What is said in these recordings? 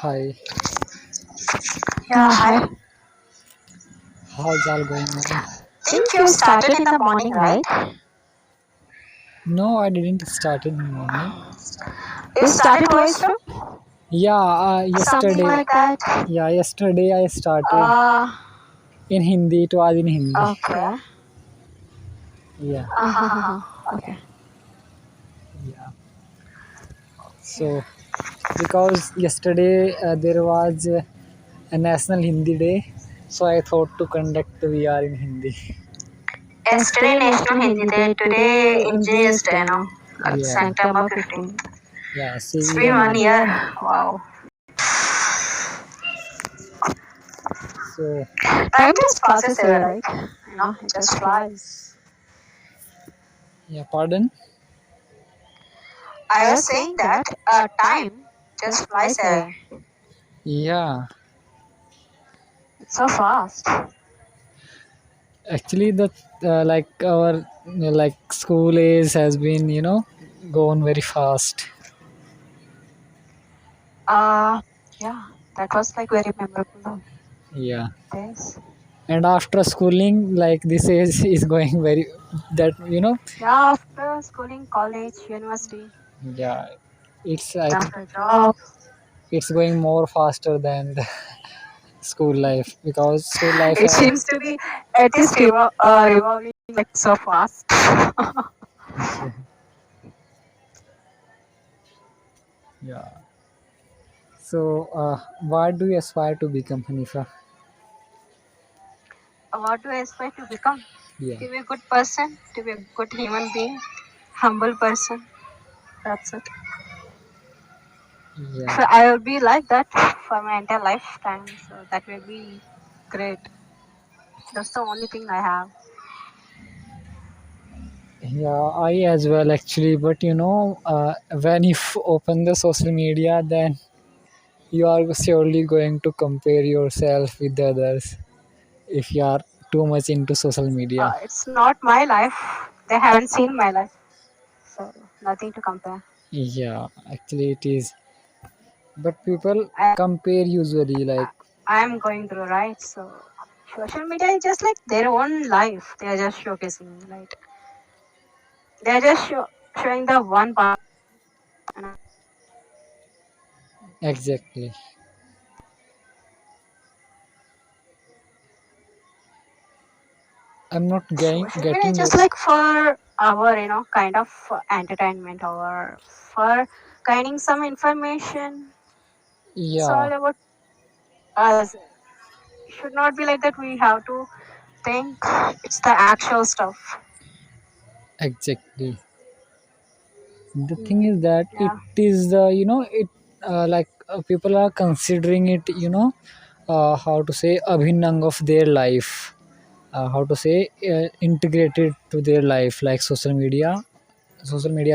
Hi, Yeah, hi. how's all going on? Think you started in the morning, right? No, I didn't start in the morning. You started voice from Yeah, something yesterday. like that. Yeah, yesterday I started Uh, in Hindi. It was in Hindi. okay. Yeah, Okay. yeah. So because yesterday there was a National Hindi Day, so I thought to conduct VR in Hindi. Yesterday National Hindi Day, today Engineers Day, no? Yeah, September 15th. yeah. It's Civil been one and year. Wow. so Time just passes away, right? It just flies. yeah. Pardon. I was saying that time just flies away. Yeah, It's so fast. actually the like our like school age has been gone very fast. Uh, yeah, that was like very memorable Yeah, days. and after schooling like this age is going very that Yeah, after schooling, college, university, yeah, it's I think after job, it's going more faster than the school life because school life it seems to be at least revolving like so fast. yeah, yeah. So what do you aspire to become, Hanifa? What do I aspire to become? Yeah, To be a good person, to be a good human being, humble person. That's it. yeah. So I will be like that for my entire lifetime. So that will be great. That's the only thing I have. Yeah, I as well actually, but when you open the social media, then you are surely going to compare yourself with the others if you are too much into social media. It's not my life. They haven't seen my life. So nothing to compare. Yeah, actually it is. But people I compare usually like I'm going through, right? So social media is just like their own life. They are just showcasing, right? They are just showing the one part. exactly. I'm not Social media getting is your. just like for our, kind of entertainment or for gaining some information. It's Yeah, all about us. It should not be like that. We have to think it's the actual stuff. exactly. The thing Hmm. is that it Yeah. is the it like people are considering it how to say abhinang of their life, how to say integrated to their life, like social media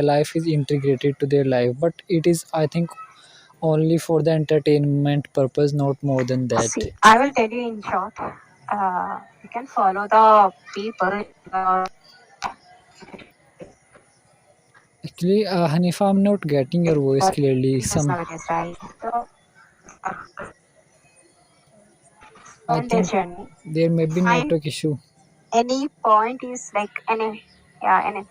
life is integrated to their life, but it is I think only for the entertainment purpose, not more than that. See, I will tell you in short. You can follow the people. Actually, Hanifa, I'm not getting your voice clearly. Famous Some nowadays, right? So, I on their think journey, there may be find network issue. any point is like any, yeah,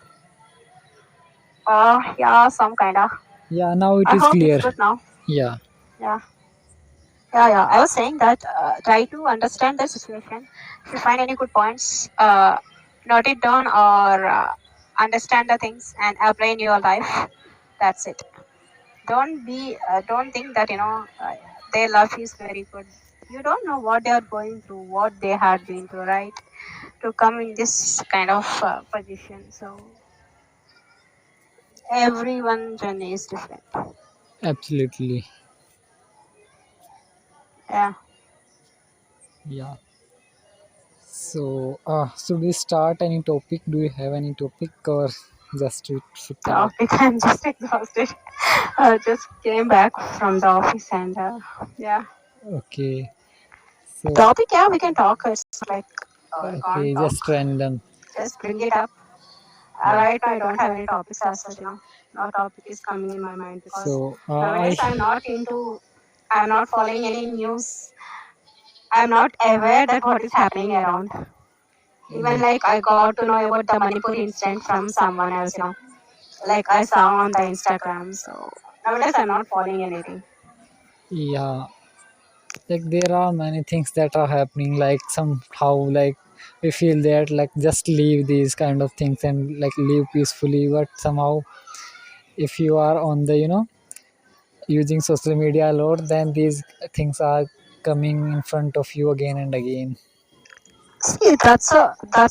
some kind of. Yeah, now it I is hope it's clear. good now. Yeah, Yeah, yeah. I was saying that try to understand the situation. If you find any good points, note it down or understand the things and apply in your life. That's it. Don't think that their love is very good. You don't know what they are going through, what they had been through, right, to come in this kind of position. So everyone's journey is different. absolutely. Yeah. Yeah. So, should we start any topic? Do you have any topic or just to talk? Topic. I'm just exhausted. Just came back from the office and yeah. Okay. So, Topic, yeah, we can talk. It's like we can't okay, talk. just random. Just bring it up. Yeah. Right now, I don't have any topics as such. No topic is coming in my mind because So, nowadays I'm not into. I'm not following any news. I'm not aware that what is happening around. Even like I got to know about the Manipur incident from someone else. Like I saw on the Instagram. So nowadays I'm not following anything. Yeah, like there are many things that are happening, like somehow like we feel that like just leave these kind of things and like live peacefully, but somehow if you are on the using social media a lot, then these things are coming in front of you again and again. See, that's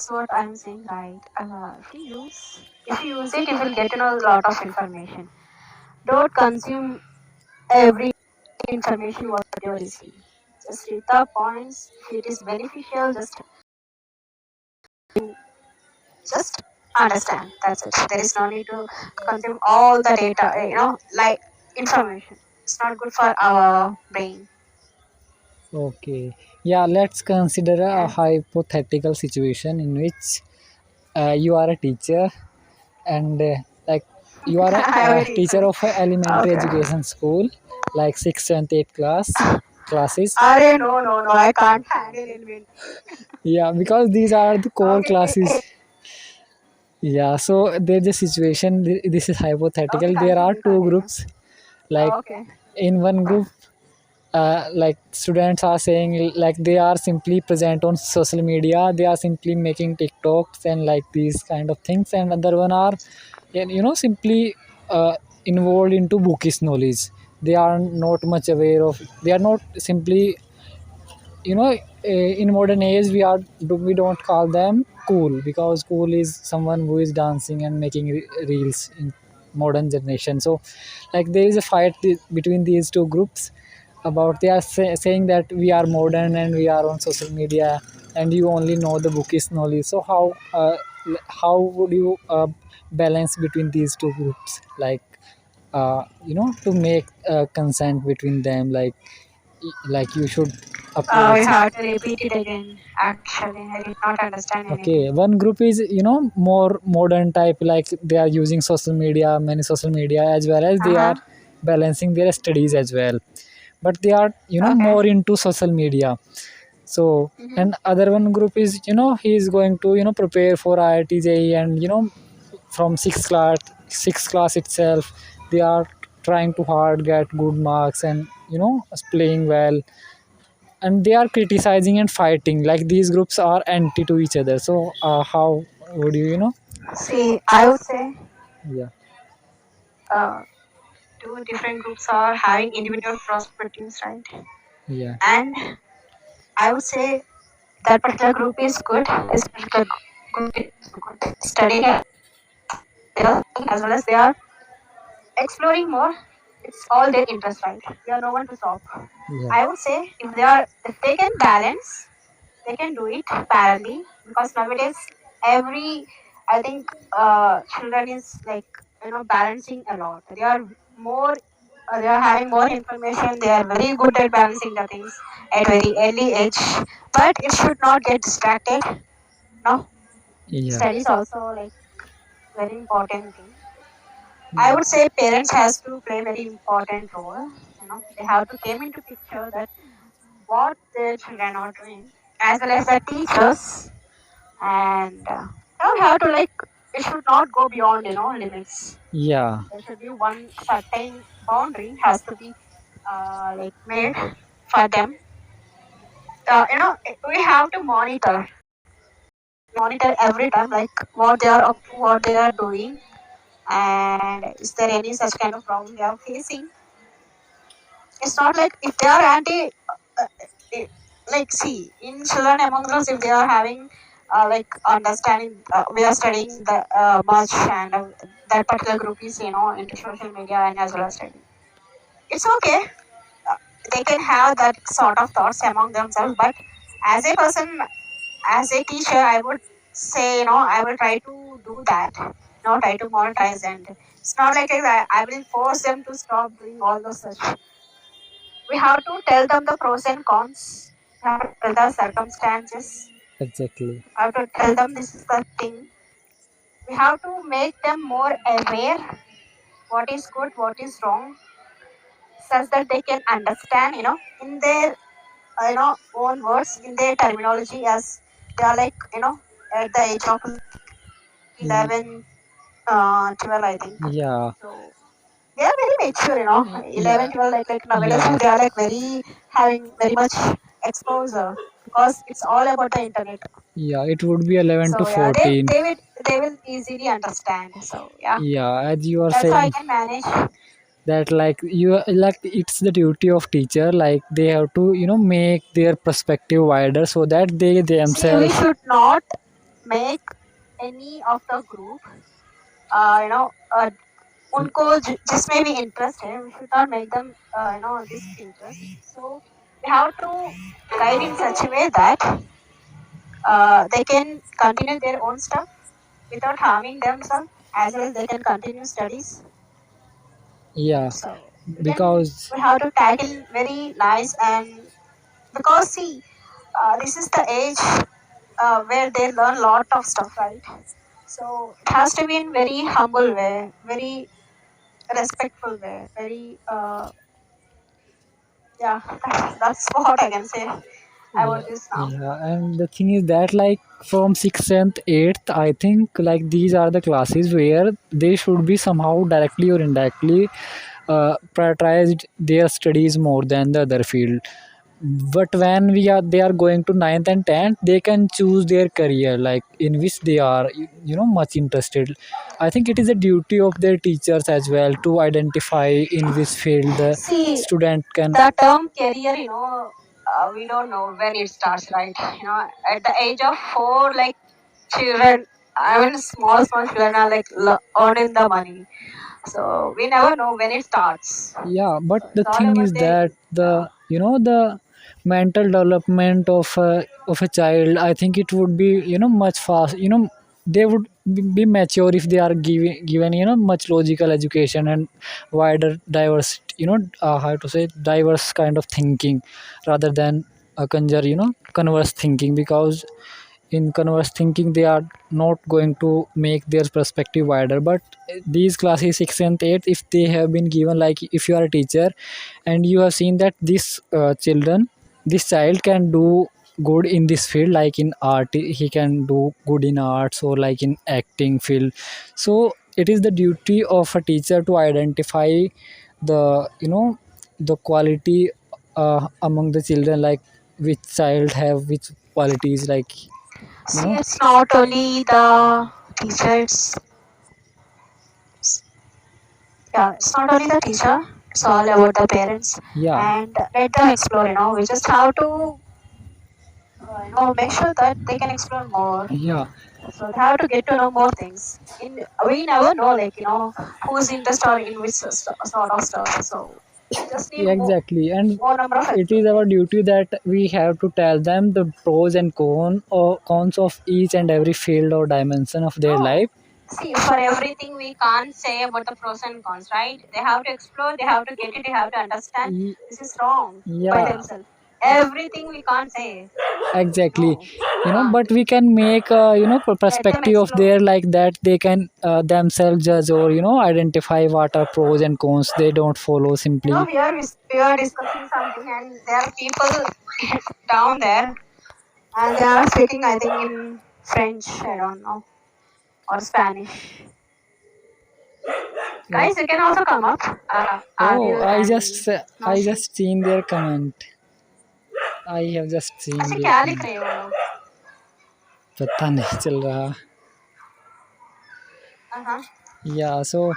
what I'm saying, right? If you use it, you will get to know a lot of information. Don't consume every information what you receive. Just read the points. If it is beneficial, just understand. That's it. There is no need to consume all the data. Like information. It's not good for our brain. Okay, yeah, let's consider a Yeah. hypothetical situation in which you are a teacher and like you are a I already teacher said. of a elementary Okay. education school, like 6th, 7th, 8th classes. Are no. I can't handle it. Yeah, because these are the core Okay. classes. Yeah, so there's a situation, this is Okay. hypothetical. There are Continue. two Continue. groups, like Okay. in one group like students are saying like they are simply present on social media, they are simply making TikToks and like these kind of things, and other one are simply involved into bookish knowledge. They are not much aware of, they are not simply in modern age we don't call them cool, because cool is someone who is dancing and making reels in modern generation. So like there is a fight between these two groups about, they are saying that we are modern and we are on social media and you only know the bookish knowledge. So how would you balance between these two groups, like to make consent between them, like you should We approach. have to repeat it again. Actually, I did not understand anything. Okay, one group is more modern type, like they are using social media, many social media, as well as Uh they are huh. balancing their studies as well, but they are Okay. more into social media. So Mm-hmm. and other one group is he is going to prepare for IIT JEE, and from sixth class itself they are trying to hard get good marks and playing well, and they are criticizing and fighting, like these groups are anti to each other. So how would you? See, I would say Yeah, uh, two different groups are having individual perspectives, right? yeah, And I would say that particular group is good. This particular group is good studying as well as they are exploring more. It's all their interest, right? We are no one to stop. yeah, I would say if they can balance, they can do it parallelly, because nowadays every I think children is like balancing a lot. More they are having more information. They are very good at balancing the things at very early age, but it should not get distracted. No, yeah, studies also like very important thing. I would say parents has to play very important role. They have to came into picture that what their children are doing, as well as the teachers, and we have to like it should not go beyond limits. yeah, There should be one certain boundary has to be like made for them. We have to monitor every time like what they are up to, what they are doing, and is there any such kind of problem they are facing. It's not like if they are anti it- like see in children among us, if they are having like understanding, we are studying the much, and that particular group is into social media and as well as studying, it's okay. uh, they can have that sort of thoughts among themselves, but as a person, as a teacher, I would say I will try to do that, try to monetize, and it's not like I will force them to stop doing all those such. We have to tell them the pros and cons. We have to tell the circumstances. exactly. We have to tell them this is the thing. We have to make them more aware what is good, what is wrong. such that they can understand, in their own words, in their terminology, as they are like, at the age of like Ye- 11, 12, I think. yeah, So they are very mature, yeah, 11, 12, like nowadays yeah, they are like very having very much exposure because it's all about the internet. yeah. It would be 11 to So yeah, they 14. they will they will easily understand. So yeah, Yeah, as you are that's how I saying can manage. that, like, you like, it's the duty of teacher, like they have to make their perspective wider so that they See, we themselves. should not make any of the group, uh, उनको जिसमें भी interest है, we should not make them, this interest. So we have to guide in such a way that they can continue their own stuff without harming themselves, as well as they can continue studies. Yeah, So because we have to tackle very nice, and because see, this is the age where they learn a lot of stuff, right? So it has to be in very humble way, very respectful way, very yeah. That's what I can say yeah, about this now. yeah, and the thing is that, like, from 6th and 8th, I think, like, these are the classes where they should be somehow directly or indirectly prioritized their studies more than the other field. But when they are going to 9th and 10th, they can choose their career, like, in which they are much interested. I think it is a duty of their teachers as well to identify in which field the See, student can. the term career, we don't know when it starts, right? At the age of 4, like children, I mean, small children are like earning the money. So we never know when it starts. Yeah, but So the it's all thing about is their, that the mental development of a child, I think it would be much fast. They would be mature if they are given much logical education and wider diverse, how to say, diverse kind of thinking, rather than a converse thinking. Because in converse thinking they are not going to make their perspective wider. But these classes 6 and 8, if they have been given, like, if you are a teacher and you have seen that this child can do good in this field, like in art he can do good in arts, or like in acting field. So it is the duty of a teacher to identify the quality among the children, like which child have which qualities, like you see, know it's not only the teacher, yeah, it's not only the teacher, it's all about the parents. yeah, And let them explore, we just have to, make sure that they can explore more. yeah, So they have to get to know more things. We never know, like, who's interested in which sort of stuff. So just need yeah, exactly. And more number of it is explore. our duty that we have to tell them the pros and cons of each and every field or dimension of their No. life. See, for everything we can't say about the pros and cons, right? They have to explore, they have to get it, they have to understand Y- this is wrong by yeah, themselves. Everything we can't say. exactly. No, we can't. But we can make Let them perspective of explore. their, like, that they can themselves judge, or identify what are pros and cons. They don't follow simply. Here we are discussing something, and there are people down there, and they are speaking, I think, in French, I don't know, or Spanish. Yeah. Guys, you can also come up, Oh, Adil and I Naushad. just seen their comment. I have just seen अच्छा their क्या लिख comment. रहे हो वो लोग? पता नहीं चल रहा. Uh-huh. Yeah, so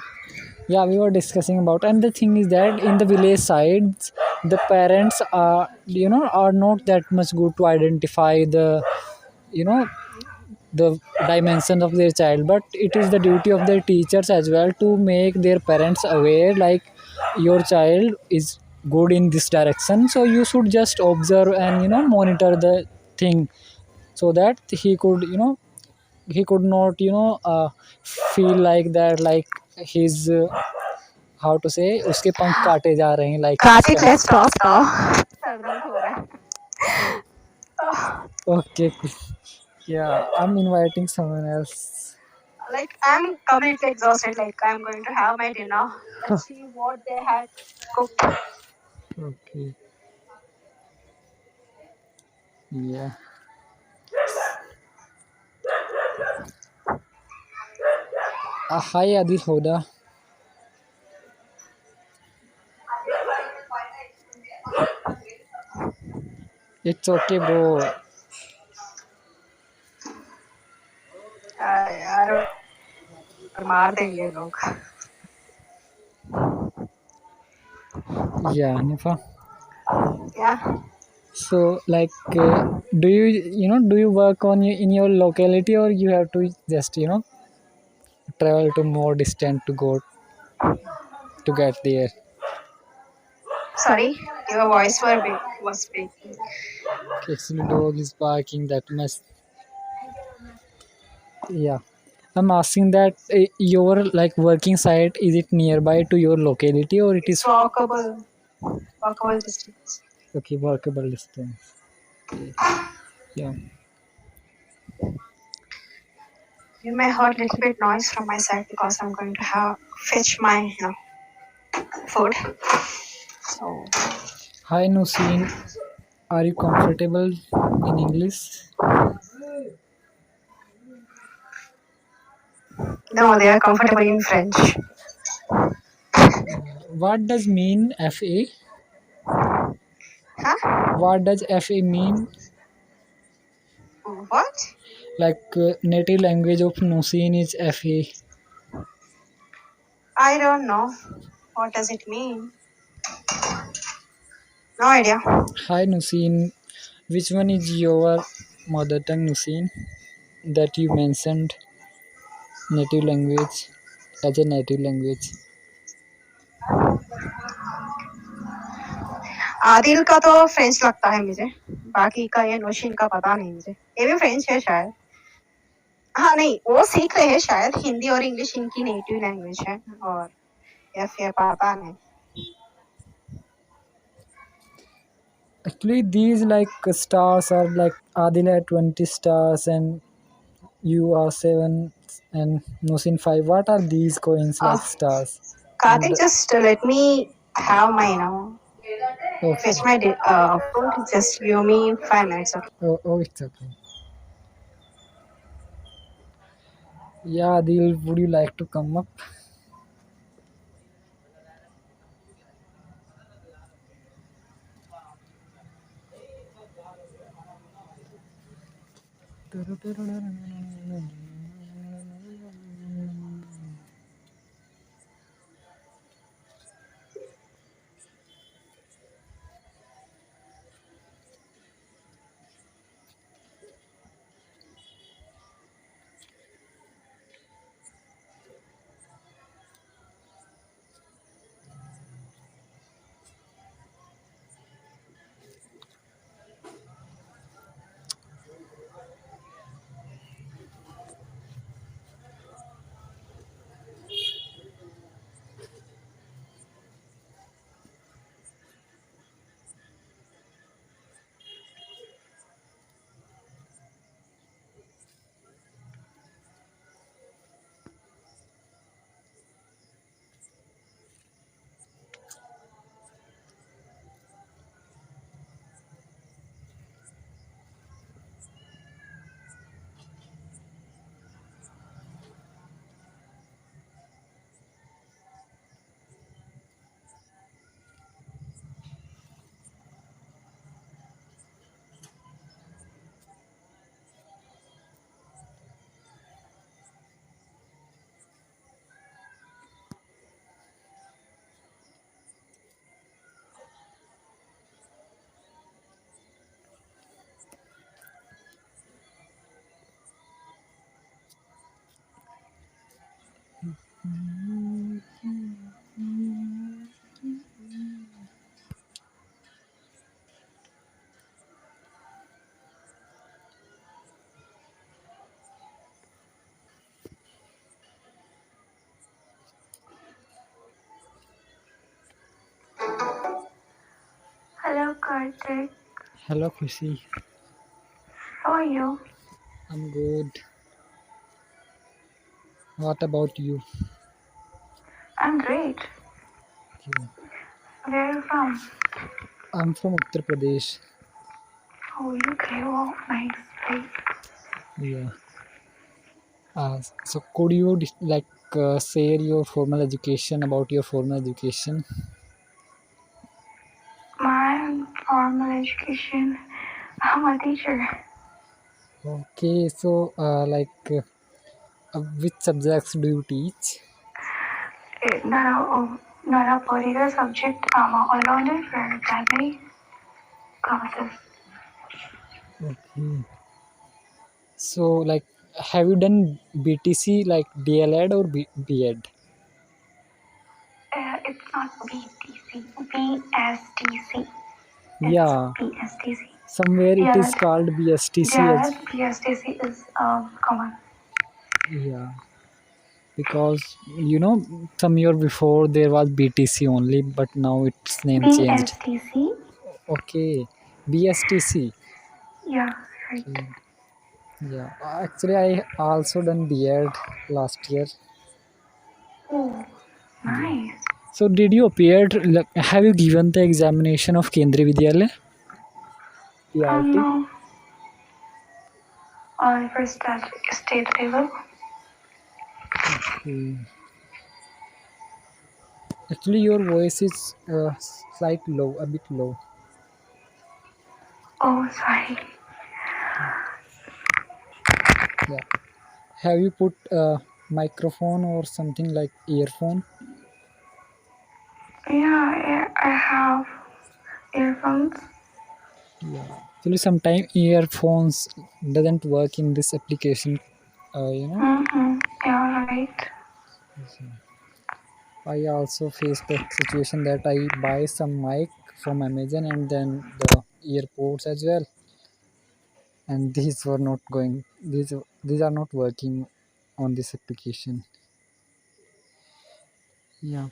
yeah, we were discussing about, and the thing is that in the village sides, the parents are not that much good to identify you know the dimension of their child. But it is the duty of their teachers as well to make their parents aware, like, your child is good in this direction, so you should just observe and monitor the thing, so that he could not feel like that, like his how to say, उसके पंख काटे जा रहे हैं, like this Karthik, kind. let's stop now. Sir दर्द हो रहा है. Okay, cool. Yeah, I'm inviting someone else. Like I'm completely exhausted. Like I'm going to have my dinner. Let's see what they had cooked. Okay. Yeah. Hi Adil Hoda. It's okay, bro. यार मार देंगे लोग. Yeah, Nifa. Yeah. So, like, do do you work on in your locality, or you have to just travel to more distant to go to get there? Sorry, your voice was breaking. Actually, dog is barking that much. Yeah, I'm asking that your like working site, is it nearby to your locality, or it It's is walkable distance. okay, workable distance? Okay. Yeah. You may heard little bit noise from my side because I'm going to have fetch my food. So Hi Nusin, are you comfortable in English? no, they are comfortable in French. What does mean FA? Huh? What does FA mean? What? Like native language of Nusin is FA. I don't know. What does it mean? No idea. Hi Nusin, which one is your mother tongue Nusin that you mentioned native language as a native language? Adil का तो French लगता है मुझे. बाकी का ये नौशीन का पता नहीं मुझे. ये भी फ्रेंच है शायद. हाँ नहीं, वो सीख रहे हैं शायद. हिंदी और इंग्लिश इनकी नेटिव लैंग्वेज है. और या फिर पता नहीं. Actually, these like stars are like Adil had 20 stars and you are 7 and Nusin 5. What are these coins like Uh, stars? And Karthik, just let me have my okay. fetch my food. Just give me 5 minutes. Okay. Oh, it's okay. Yeah, Adil, would you like to come up? Hello, Karthik. Hello, Kushi. How are you? I'm good. What about you? I'm great. Okay. Where are you from? I'm from Uttar Pradesh. Oh, UK. Oh, nice place. Yeah. So could you share your formal education about your formal education? My formal education. I'm a teacher. Okay. So which subjects do you teach? Not a particular subject. I'm all-rounder for primary classes. Okay. So have you done BTC like DLED or BEd? It's not BTC. BSTC. It's Yeah. BSTC. Somewhere it is DLS. called BSTC as DLS, BSTC is common. yeah. Because some year before there was BTC only, but now its name changed. BSTC. Okay, BSTC. Yeah, right. Okay. Yeah, actually I also done BEd last year. Oh, Yeah. nice. So did you have you given the examination of Kendriya Vidyalaya PRT? No, I first at state level. Okay. Actually your voice is slight low, a bit low. Oh, sorry. Yeah. Have you put a microphone or something like earphone? Yeah, I have earphones. Yeah. Actually, sometimes earphones doesn't work in this application. You know, Mm-hmm. Yeah, right. I also faced the situation that I buy some mic from Amazon and then the earpods as well, and these were not going. These are not working on this application. Yeah.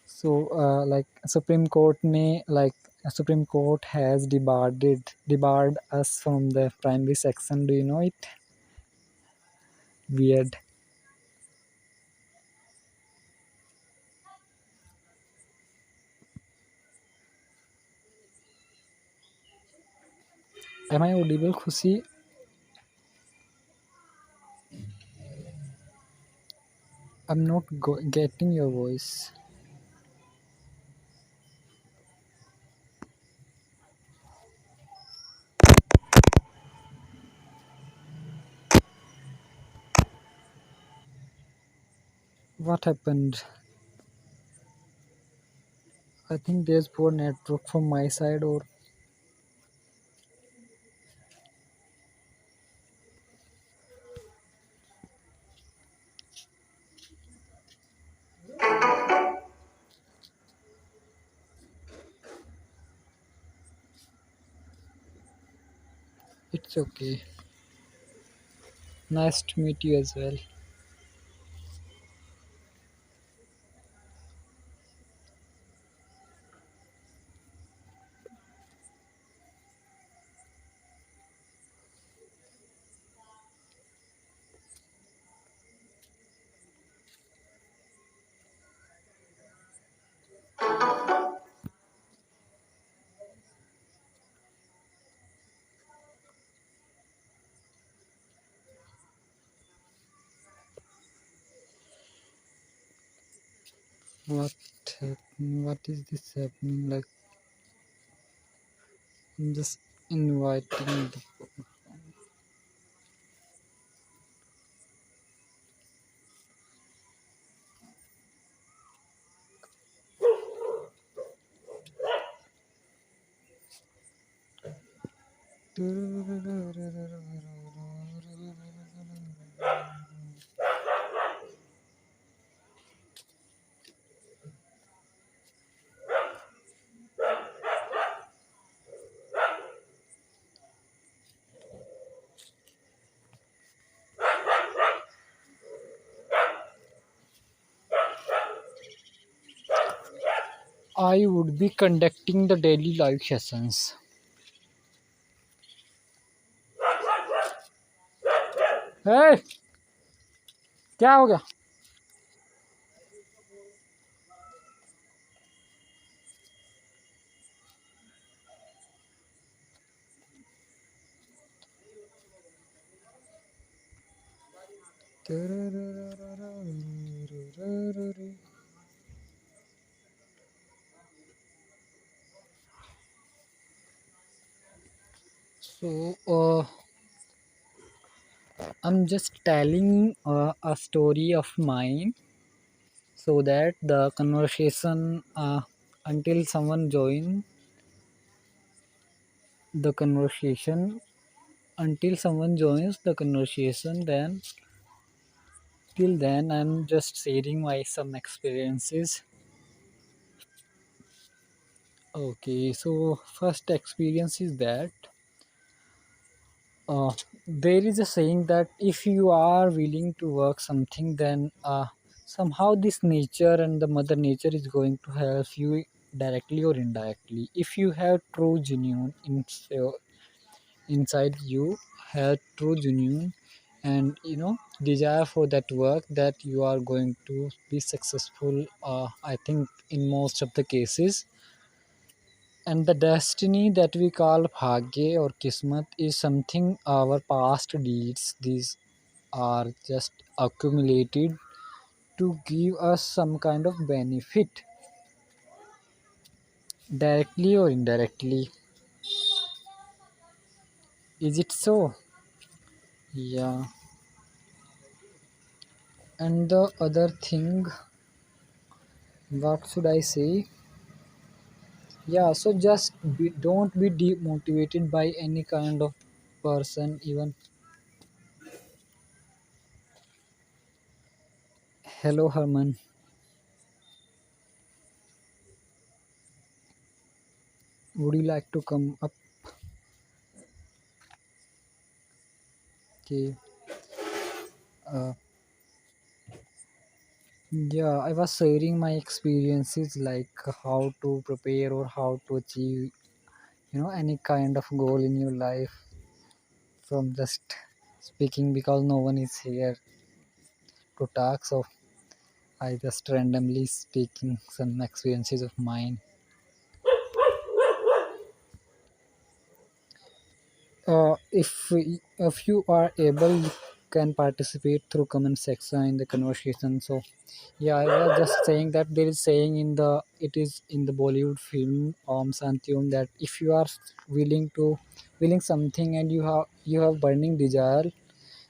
So, Supreme Court has debarred us from the primary section. Do you know it? Weird. Am I audible, Khushi? I'm not getting your voice. What happened? I think there's poor network from my side, or it's okay. Nice to meet you as well. What What is this happening? Like, I'm just inviting. I would be conducting the daily live sessions. Hey! क्या हो गया? So, I'm just telling a story of mine so that the conversation, until someone join the conversation, until someone joins the conversation, then till then I'm just sharing my some experiences. Okay, so first experience is that uh, there is a saying that if you are willing to work something, then somehow this nature and the mother nature is going to help you directly or indirectly. If you have true genuine inside you, have true genuine and desire for that work, that you are going to be successful, I think in most of the cases. And the destiny that we call bhagya or kismat is something our past deeds. These are just accumulated to give us some kind of benefit, directly or indirectly. Is it so? Yeah. And the other thing, what should I say? Yeah, so just don't be demotivated by any kind of person. Even hello, Herman. Would you like to come up? Okay. Uh, Yeah, I was sharing my experiences like how to prepare or how to achieve, any kind of goal in your life from just speaking because no one is here to talk. So I just randomly speaking some experiences of mine. If you are able, you can participate through comment section in the conversation. So yeah, I was just saying that there is saying it is in the Bollywood film Santyom, that if you are willing something and you have burning desire,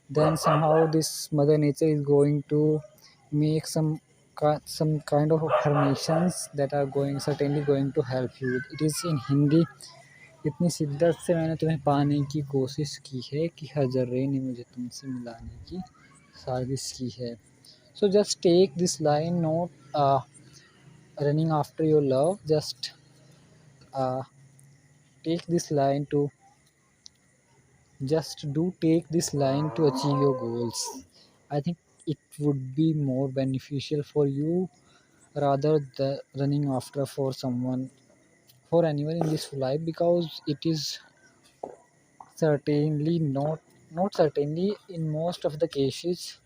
then somehow this mother nature is going to make some kind of affirmations that are going certainly going to help you. It is in Hindi. इतनी शिद्दत से मैंने तुम्हें पाने की कोशिश की है कि हर जर्रे ने मुझे तुमसे मिलाने की साजिश की है. So just take this line, not running after your love. Just uh, take this line to just do take this line to achieve your goals. I think it would be more beneficial for you rather than running after for someone, for anyone in this life, because it is certainly not certainly in most of the cases,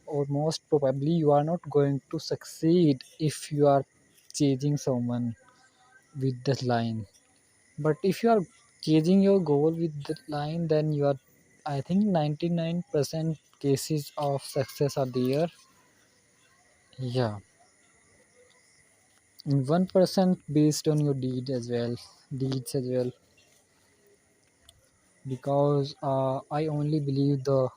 or most probably you are not going to succeed if you are chasing someone with the line. But if you are chasing your goal with the line, then you are, I think 99% cases of success are there. Yeah. And 1% based on your deeds as well, because I only believe the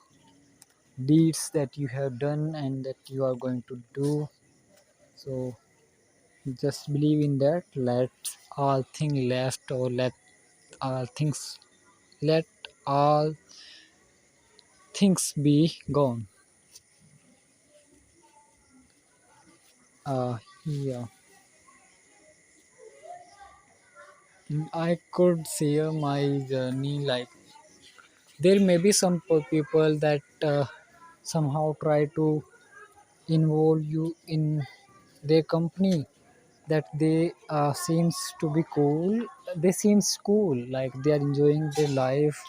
deeds that you have done and that you are going to do. So just believe in that. Let all things left, or all things let all things be gone. Yeah. I could share my journey. Like there may be some people that somehow try to involve you in their company, that they seems to be cool. They seems cool, like they are enjoying their life.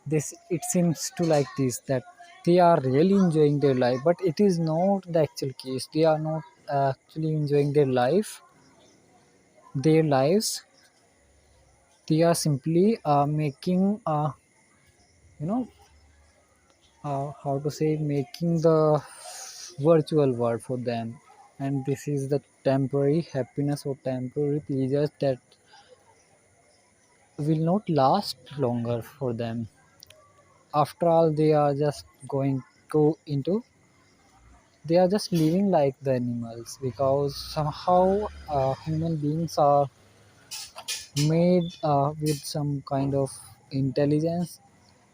This it seems to like this, that they are really enjoying their life, but it is not the actual case. They are not actually enjoying their lives. They are simply making you know how to say, making the virtual world for them, and this is the temporary happiness or temporary pleasures that will not last longer for them. After all, they are just going go into they are just living like the animals, because somehow human beings are made with some kind of intelligence.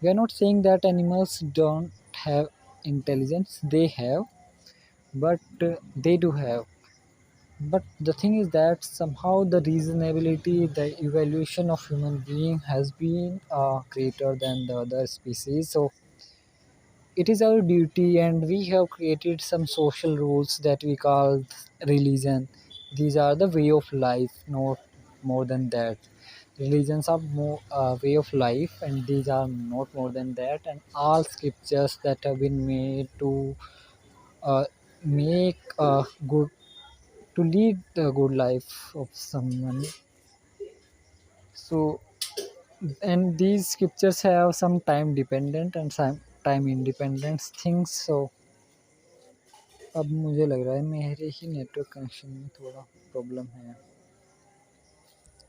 We are not saying that animals don't have intelligence, they have, but they do have. But the thing is that somehow the reasonability, the evaluation of human being has been greater than the other species. So it is our duty, and we have created some social rules that we call religion. These are the way of life, not more than that. Religions are more way of life, and these are not more than that. And all scriptures that have been made to make a good, to lead a good life of someone. So, and these scriptures have some time dependent and some time independent things. So अब मुझे लग रहा है मेरे ही network connection में थोड़ा problem है.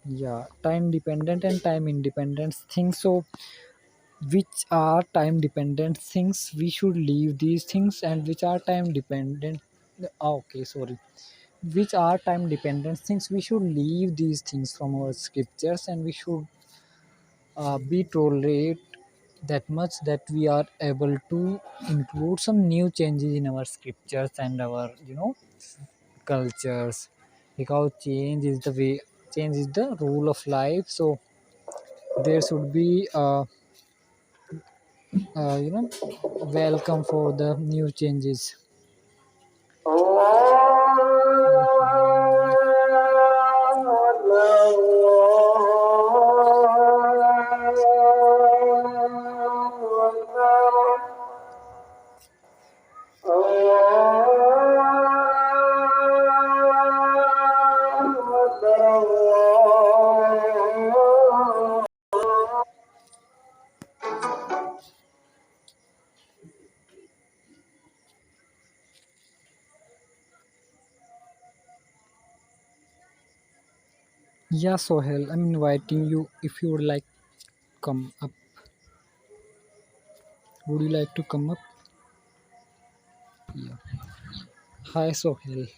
Yeah, time dependent and time independent things. So which are time dependent things, we should leave these things, and which are time dependent, okay, sorry, which are time dependent things, we should leave these things from our scriptures, and we should be tolerate that much that we are able to include some new changes in our scriptures and our cultures, because change is the rule of life. So there should be welcome for the new changes. Yeah, Sohel, I'm inviting you. If you would like come up, would you like to come up? Yeah. Hi, Sohel.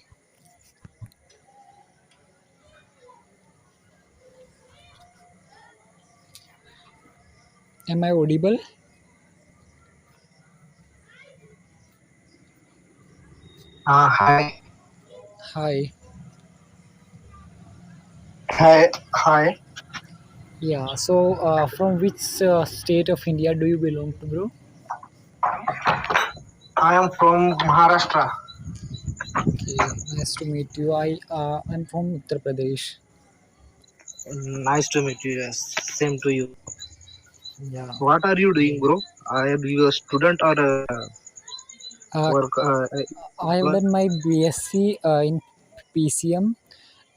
Am I audible? Hi, Hi. hi, hi. Yeah. So, from which state of India do you belong to, bro? I am from Maharashtra. Okay. Nice to meet you. I'm from Uttar Pradesh. Nice to meet you. Yes, same to you. Yeah. What are you doing, Okay. bro? Are you a student or a Uh, work I have employee? done my BSc in PCM,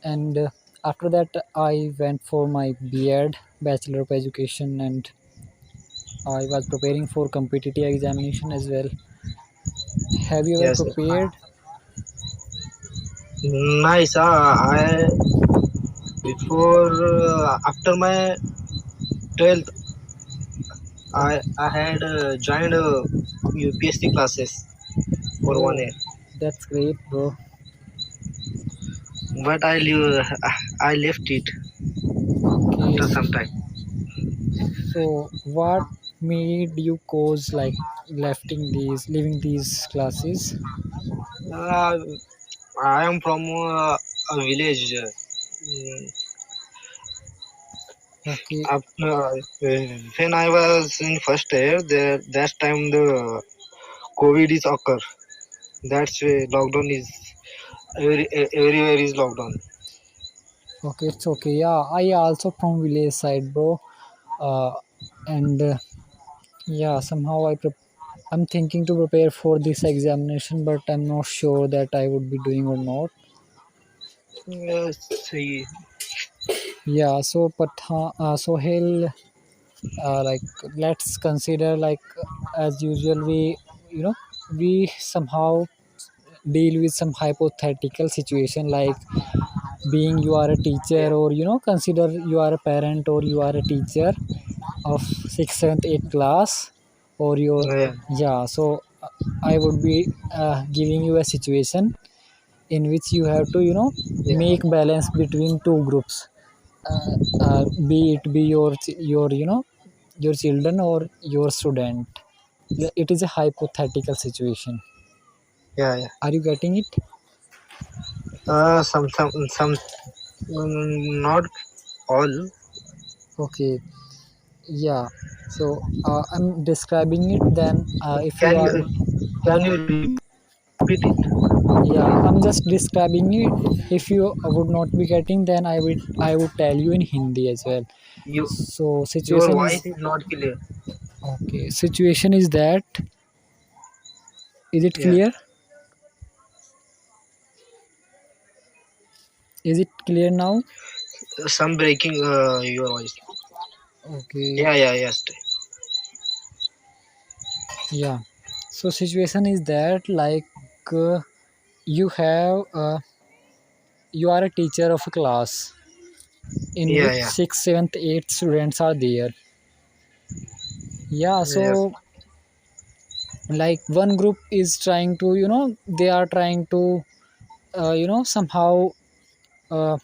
and after that I went for my B.Ed, Bachelor of Education, and I was preparing for competitive examination as well. Have you ever Yes. prepared? Nice. I before after my 12th, Oh, I had joined UPSC classes for one oh, year, that's great, bro. but I left it Okay, after some time. so what made you cause like leaving these classes? Uh, I am from a village. Okay, When I was in first year, that time the COVID is occur. That's why lockdown is everywhere is lockdown. okay, it's okay. Yeah, I also from village side, bro. And yeah, somehow I prepare. I'm thinking to prepare for this examination, but I'm not sure that I would be doing or not. Yes, see, Yeah, so so he'll like let's consider like as usual we somehow deal with some hypothetical situation like being you are a teacher yeah, or consider you are a parent or you are a teacher of 6th 7th 8th class or your yeah, yeah so I would be giving you a situation in which you have to yeah, make balance between two groups, be it be your your children or your student. It is a hypothetical situation. yeah, yeah. Are you getting it? Some, not all. Okay. Yeah, so I'm describing it then if you Can are. you can you repeat it? Yeah, I'm just describing it. If you would not be getting, then I would tell you in Hindi as well. You So your situation is voice is not clear. okay. Situation is that, is it Yeah, clear? Is it clear now? some breaking your voice. Okay. Yeah, yeah, yes. Yeah. So situation is that like you have you are a teacher of a class in Yeah, which yeah, 6th 7th 8th students are there. Yeah, yes, so like one group is trying to they are trying to somehow uh,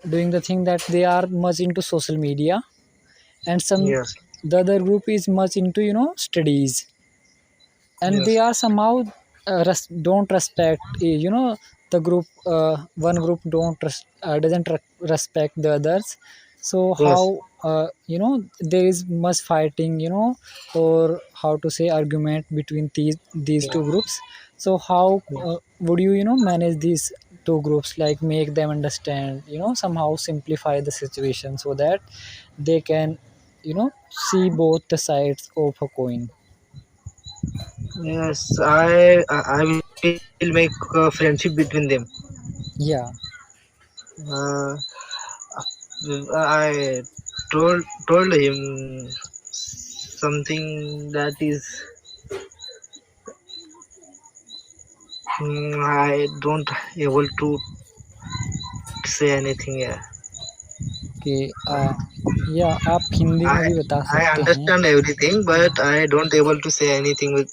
doing the thing that they are much into social media, and some yes, the other group is much into studies, and they yes, are somehow don't respect the group, one group doesn't respect the others. So yes, how there is much fighting, or how to say argument between these yeah, two groups. So how yes. would you manage these two groups, like make them understand, somehow simplify the situation so that they can see both the sides of a coin. Yes, I will make friendship between them. Yeah. Uh, I told him something that is I don't able to say anything here. कि या आप Hindi I में भी बता I सकते हैं. understand everything, but I don't able to say anything with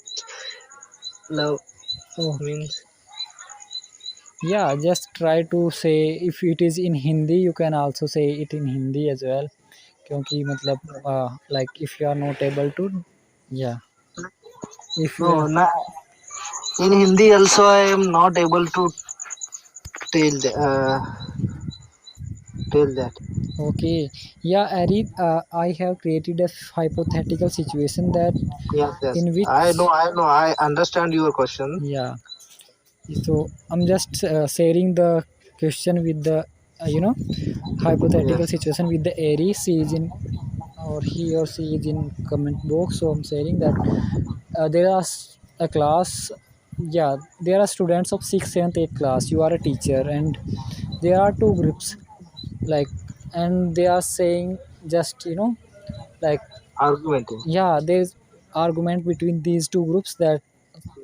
love Oh, means. yeah, just try to say if it is in Hindi, you can also say it in Hindi as well. क्योंकि मतलब like if you are not able to, yeah, if you No, are. in Hindi also I am not able to tell tell that. Okay, yeah, Arid, I have created a hypothetical situation that Yes, yes. in which, I know. I understand your question. yeah, so I'm just sharing the question with the hypothetical Yes, situation with the Aries. She is in, or he or she is in comment box. So I'm saying that there are a class. Yeah, there are students of 6th 7th 8th class. You are a teacher, and there are two groups, like, and they are saying just like, argumenting. yeah, there's argument between these two groups, that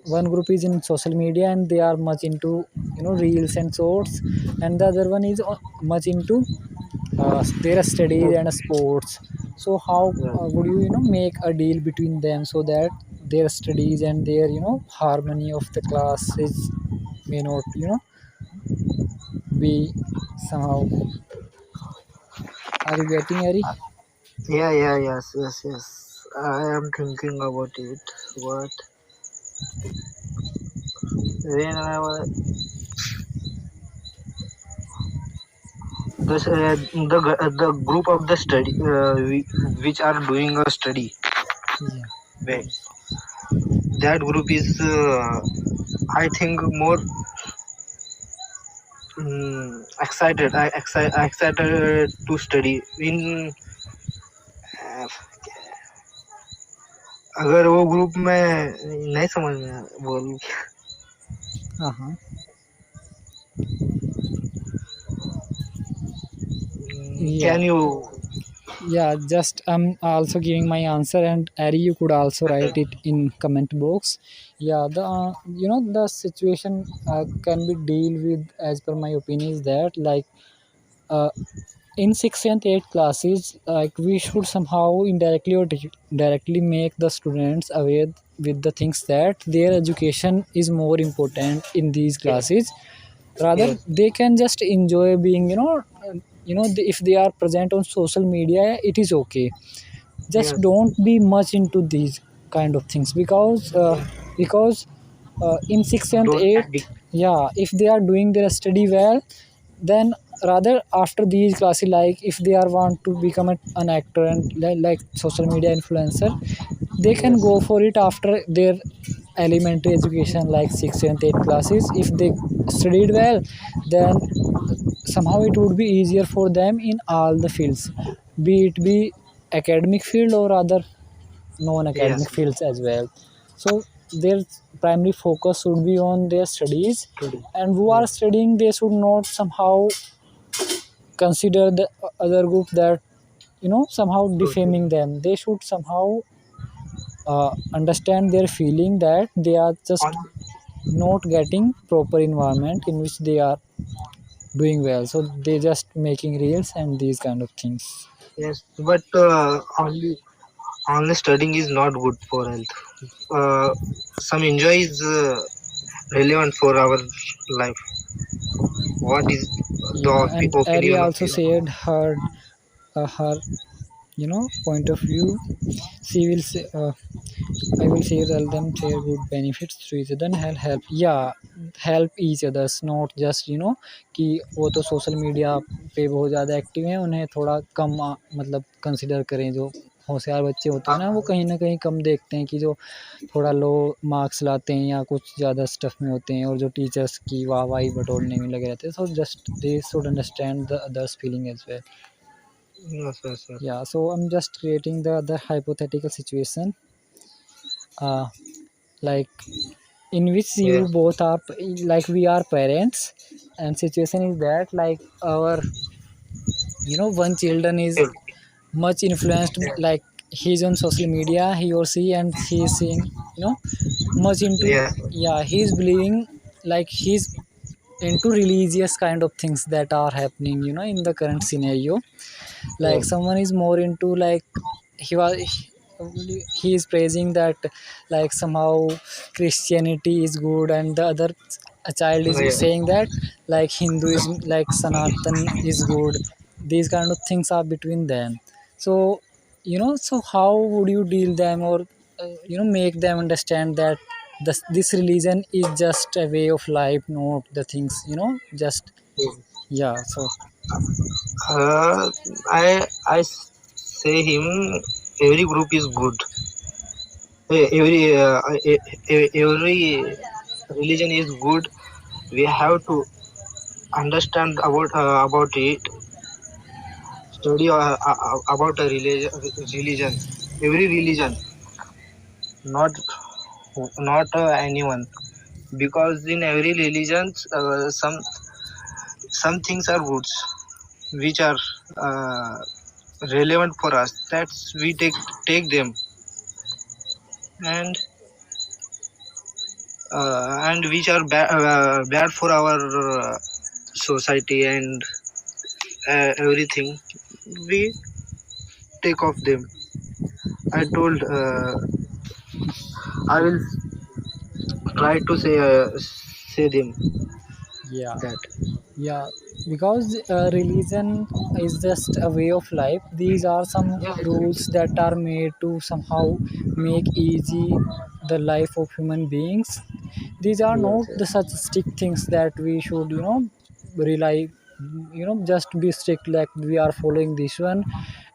one group is in social media and they are much into reels and shorts, and the other one is much into their studies Yes, and sports. So how yes. would you make a deal between them so that their studies and their harmony of the classes may not be somehow. Are you getting, Ari? Yeah, yeah, yes, yes, yes. I am thinking about it. What when I was the group of the study which are doing a study. Yeah. When that group is, I think more excited. Excited to study in. Uh, अगर वो group में नहीं समझ में बोल Uh-huh. Yeah. Can you Yeah, just I'm also giving my answer, and Ari, you could also write it in comment box. Yeah, the the situation can be deal with, as per my opinion, is that like uh, in sixth and eighth classes, like we should somehow indirectly or directly make the students aware with the things that their education is more important in these yes classes. Rather, yes they can just enjoy being, if they are present on social media, it is okay. Just yes don't be much into these kind of things, because in sixth and don't eighth, addict yeah, if they are doing their study well, then rather after these classes, like if they are want to become an actor and like social media influencer, they can yes go for it after their elementary education, like 6th, 7th, 8th classes. If they studied well, then somehow it would be easier for them in all the fields, be it be academic field or other non-academic yes fields as well. So their primary focus should be on their studies, today and who are yes studying, they should not somehow consider the other group that somehow okay defaming them. They should somehow understand their feeling that they are just on not getting proper environment in which they are doing well, so they just making reels and these kind of things. yes but only studying is not good for health. Some enjoy is relevant for our life. What is the Yeah, and Ari opinion of also you? said her point of view. She will say, I will say tell them share good benefits to each other and help, yeah, help each others, not just कि वो तो social media पे बहुत ज़्यादा active हैं, उन्हें थोड़ा कम मतलब कंसिडर करें। जो होशियार बच्चे होते हैं ना कहीं कम देखते हैं कि जो थोड़ा लो मार्क्स लाते हैं या कुछ ज़्यादा स्टफ में होते हैं, और जो टीचर्स की वाहवाही बटोरने में लगे रहते हैं। So just they should understand the others feeling as well. Yes, yes, yes, Yeah, so I'm just creating the other hypothetical situation, uh, like in which you yes, both are like we are parents, and situation is that like our one children is yes, much influenced, like he's on social media, he or she, and he is seeing much into, yes, yeah, he's believing, like he's into religious kind of things that are happening in the current scenario. Like yes, someone is more into, like he was he is praising that like somehow Christianity is good, and the other a child is yes, saying that like Hinduism, like Sanatan is good. These kind of things are between them. So so how would you deal them, or make them understand that this religion is just a way of life, not the things just, yes. yeah. So Uh, say him every group is good. Every religion is good. We have to understand about it. Study about a religion. Every religion, not anyone. Because in every religion, some things are good, which are uh, relevant for us. That's we take them, and which are bad for our society and everything. We take off them. I told I will try to say them yeah. that. Yeah, because religion is just a way of life. These are some Yes, rules that are made to somehow make easy the life of human beings. These are yes, not the such strict things that we should, rely, just be strict like we are following this one.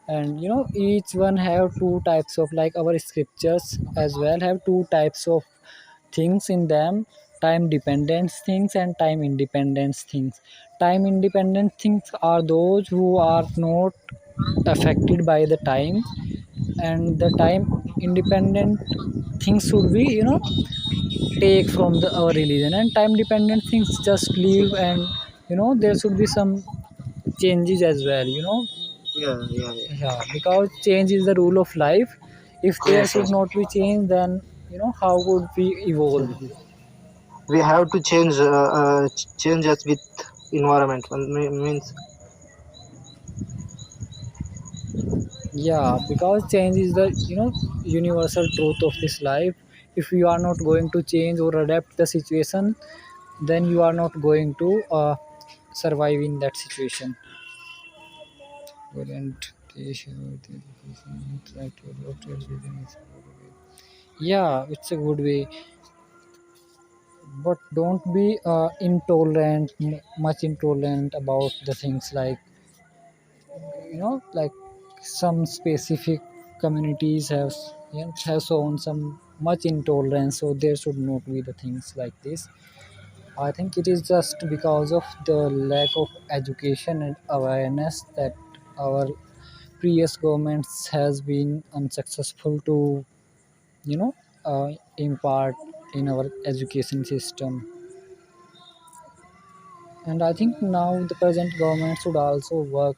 And each one have two types of, like our scriptures as well have two types of things in them: time dependent things and time independent things. Time independent things are those who are not affected by the time, and the time independent things should be, take from our religion, and time dependent things just leave. And there should be some changes as well. Yeah, yeah, yeah. Yeah, because change is the rule of life. If there Yes, should yes. not be change, then how would we evolve? We have to change us with environment. Means Yeah, because change is the universal truth of this life. If you are not going to change or adapt the situation, then you are not going to survive in that situation. Yeah, it's a good way, but don't be much intolerant about the things, like like some specific communities have shown some much intolerance, so there should not be the things like this. I think it is just because of the lack of education and awareness that our previous governments has been unsuccessful to you know impart in our education system. And I think now the present government should also work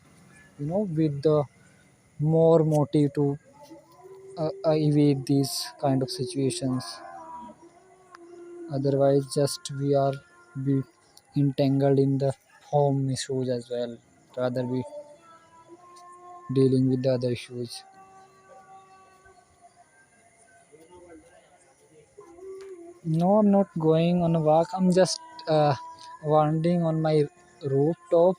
with the more motive to evade these kind of situations. Otherwise just we are be entangled in the home issues as well, rather be dealing with the other issues. No, I'm not going on a walk, I'm just uh, wandering on my rooftop.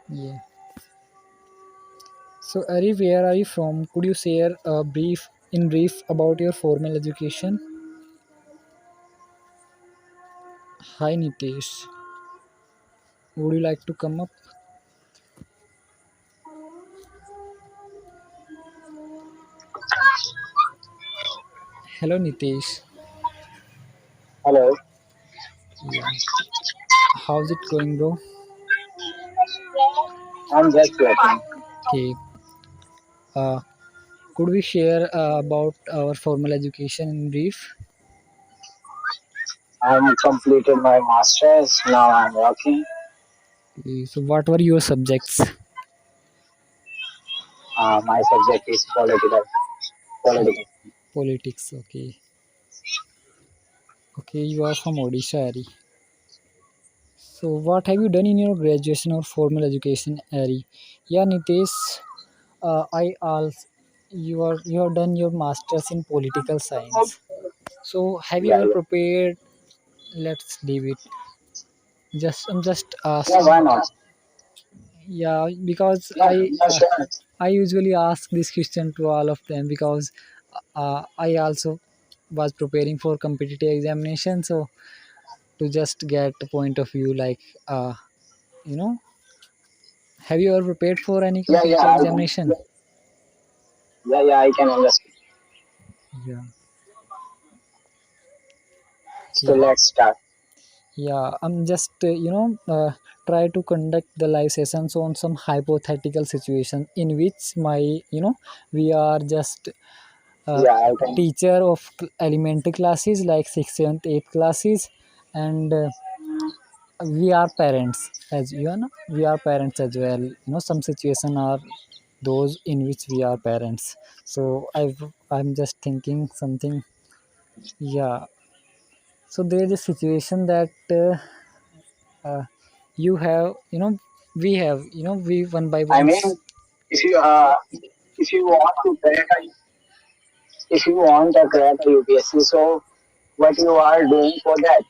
Yeah. So Ari, where are you from? Could you share a brief about your formal education? Hi Nitesh, would you like to come up? Hello Nitesh. Hello, Yeah, how's it going, bro? I'm just waiting. Okay. uh, could we share about our formal education in brief? I'm completed my master's. Now I'm working. Okay, so what were your subjects? My subject is political. Okay, Political. politics. Okay. Okay, you are from Odisha, Ari. So what have you done in your graduation or formal education, Ari? Yeah, Nitesh, I also, you have done your masters in political science. So have you Yeah, ever yeah. prepared? Let's leave it. Just I'm just Yeah, asking. why not? Yeah, because Yeah, yeah, sure. I usually ask this question to all of them, because I also was preparing for competitive examination. So to just get a point of view, like you know, have you ever prepared for any Yeah, yeah, competitive examination? yeah, I can understand. Yeah. So Okay. let's start. Yeah, I'm just try to conduct the live sessions on some hypothetical situation in which my we are just uh, Yeah, I can. teacher of elementary classes like 6th 7th 8th classes, and we are parents, as we are parents as well. Some situation are those in which we are parents. So I'm just thinking something. Yeah, so there is a situation that uh, you have we have we one by I one mean, if you if you want to crack a, if you want to crack a UPSC, so what you are doing for that?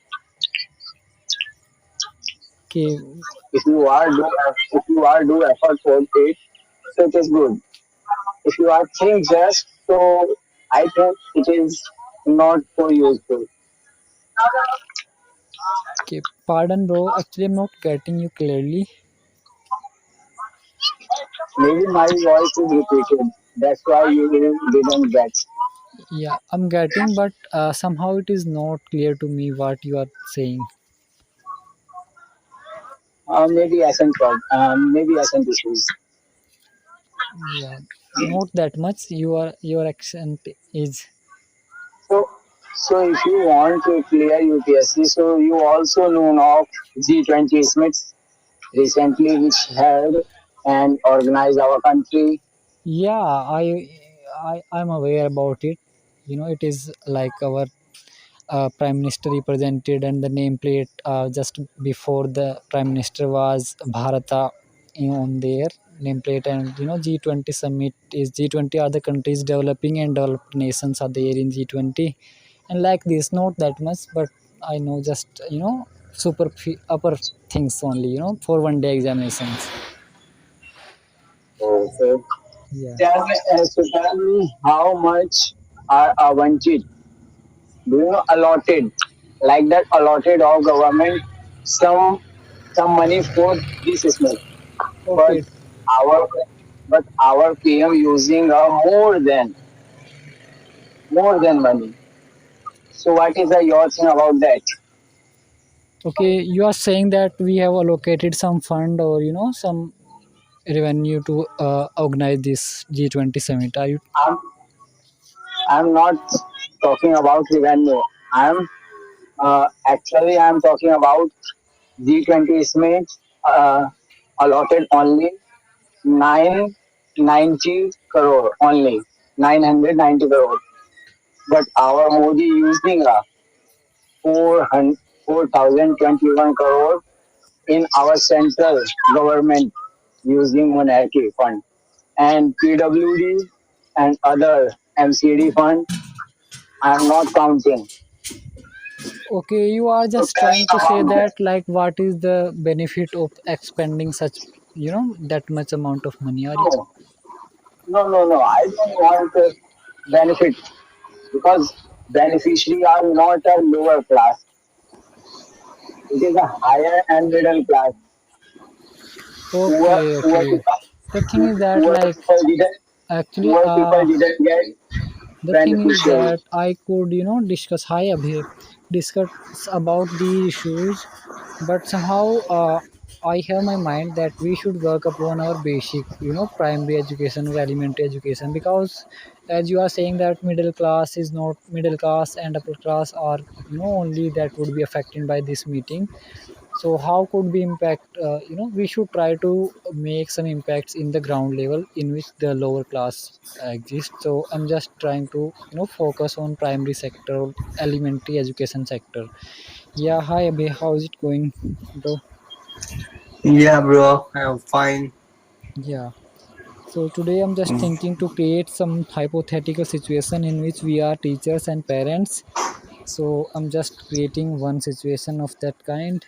okay. If you are do effort for it, so it is good. If you are think just, so I think it is not so useful. Okay, pardon bro, actually I'm not getting you clearly. Maybe my voice is repeated. That's why you didn't get. Yeah, I'm getting, but somehow it is not clear to me what you are saying. maybe accent maybe accent issues. Yeah, not that much. Your accent is So, so if you want to clear UPSC, so you also know of G20 Smiths recently, which held and organized our country. yeah. I'm aware about it. It is like our prime minister represented, and the nameplate just before the prime minister was Bharata, on their nameplate. And G20 summit is G20 are the countries developing and developed nations are there in G20, and like this, not that much, but I know just upper things only, for one day examinations. Okay. Yeah. Tell me how much are wanted? Do you know allotted? Like that allotted of government some money for this Smith, but Okay. our our PM using more than money. So what is your thing about that? Okay, you are saying that we have allocated some fund, or some revenue to organize this G20 summit. Are you I'm I'm not talking about revenue. I'm talking about G20 Smith allotted only 990 crore only 990 crore, but our Modi using 400 4021 crore in our central government using monarchy fund and PWD and other MCD fund. I am not counting. okay? You are So just tell me trying to say about that. that, like, what is the benefit of expending such, that much amount of money? Are you? No, no. I don't want to benefit because beneficiary are not a lower class. It is a higher and middle class. Poor, Okay, poor okay. people, The thing is that, poor like, people didn't, actually, poor people didn't get the thing is beneficiary. that I could, discuss high abhi discuss about these issues, but somehow I have my mind that we should work upon our basic, primary education or elementary education, because as you are saying that middle class is not middle class and upper class are, only that would be affected by this meeting. So how could we impact, we should try to make some impacts in the ground level in which the lower class exists. So I'm just trying to, focus on primary sector or elementary education sector. Yeah, hi Abhay, how is it going, bro? Yeah, bro, I'm fine. Yeah, so today I'm just thinking to create some hypothetical situation in which we are teachers and parents. So I'm just creating one situation of that kind.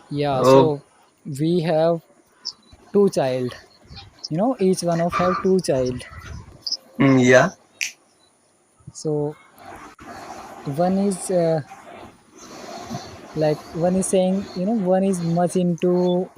Yeah, Oh, so we have two child, each one of have two child. yeah, So one is like, one is saying, one is much into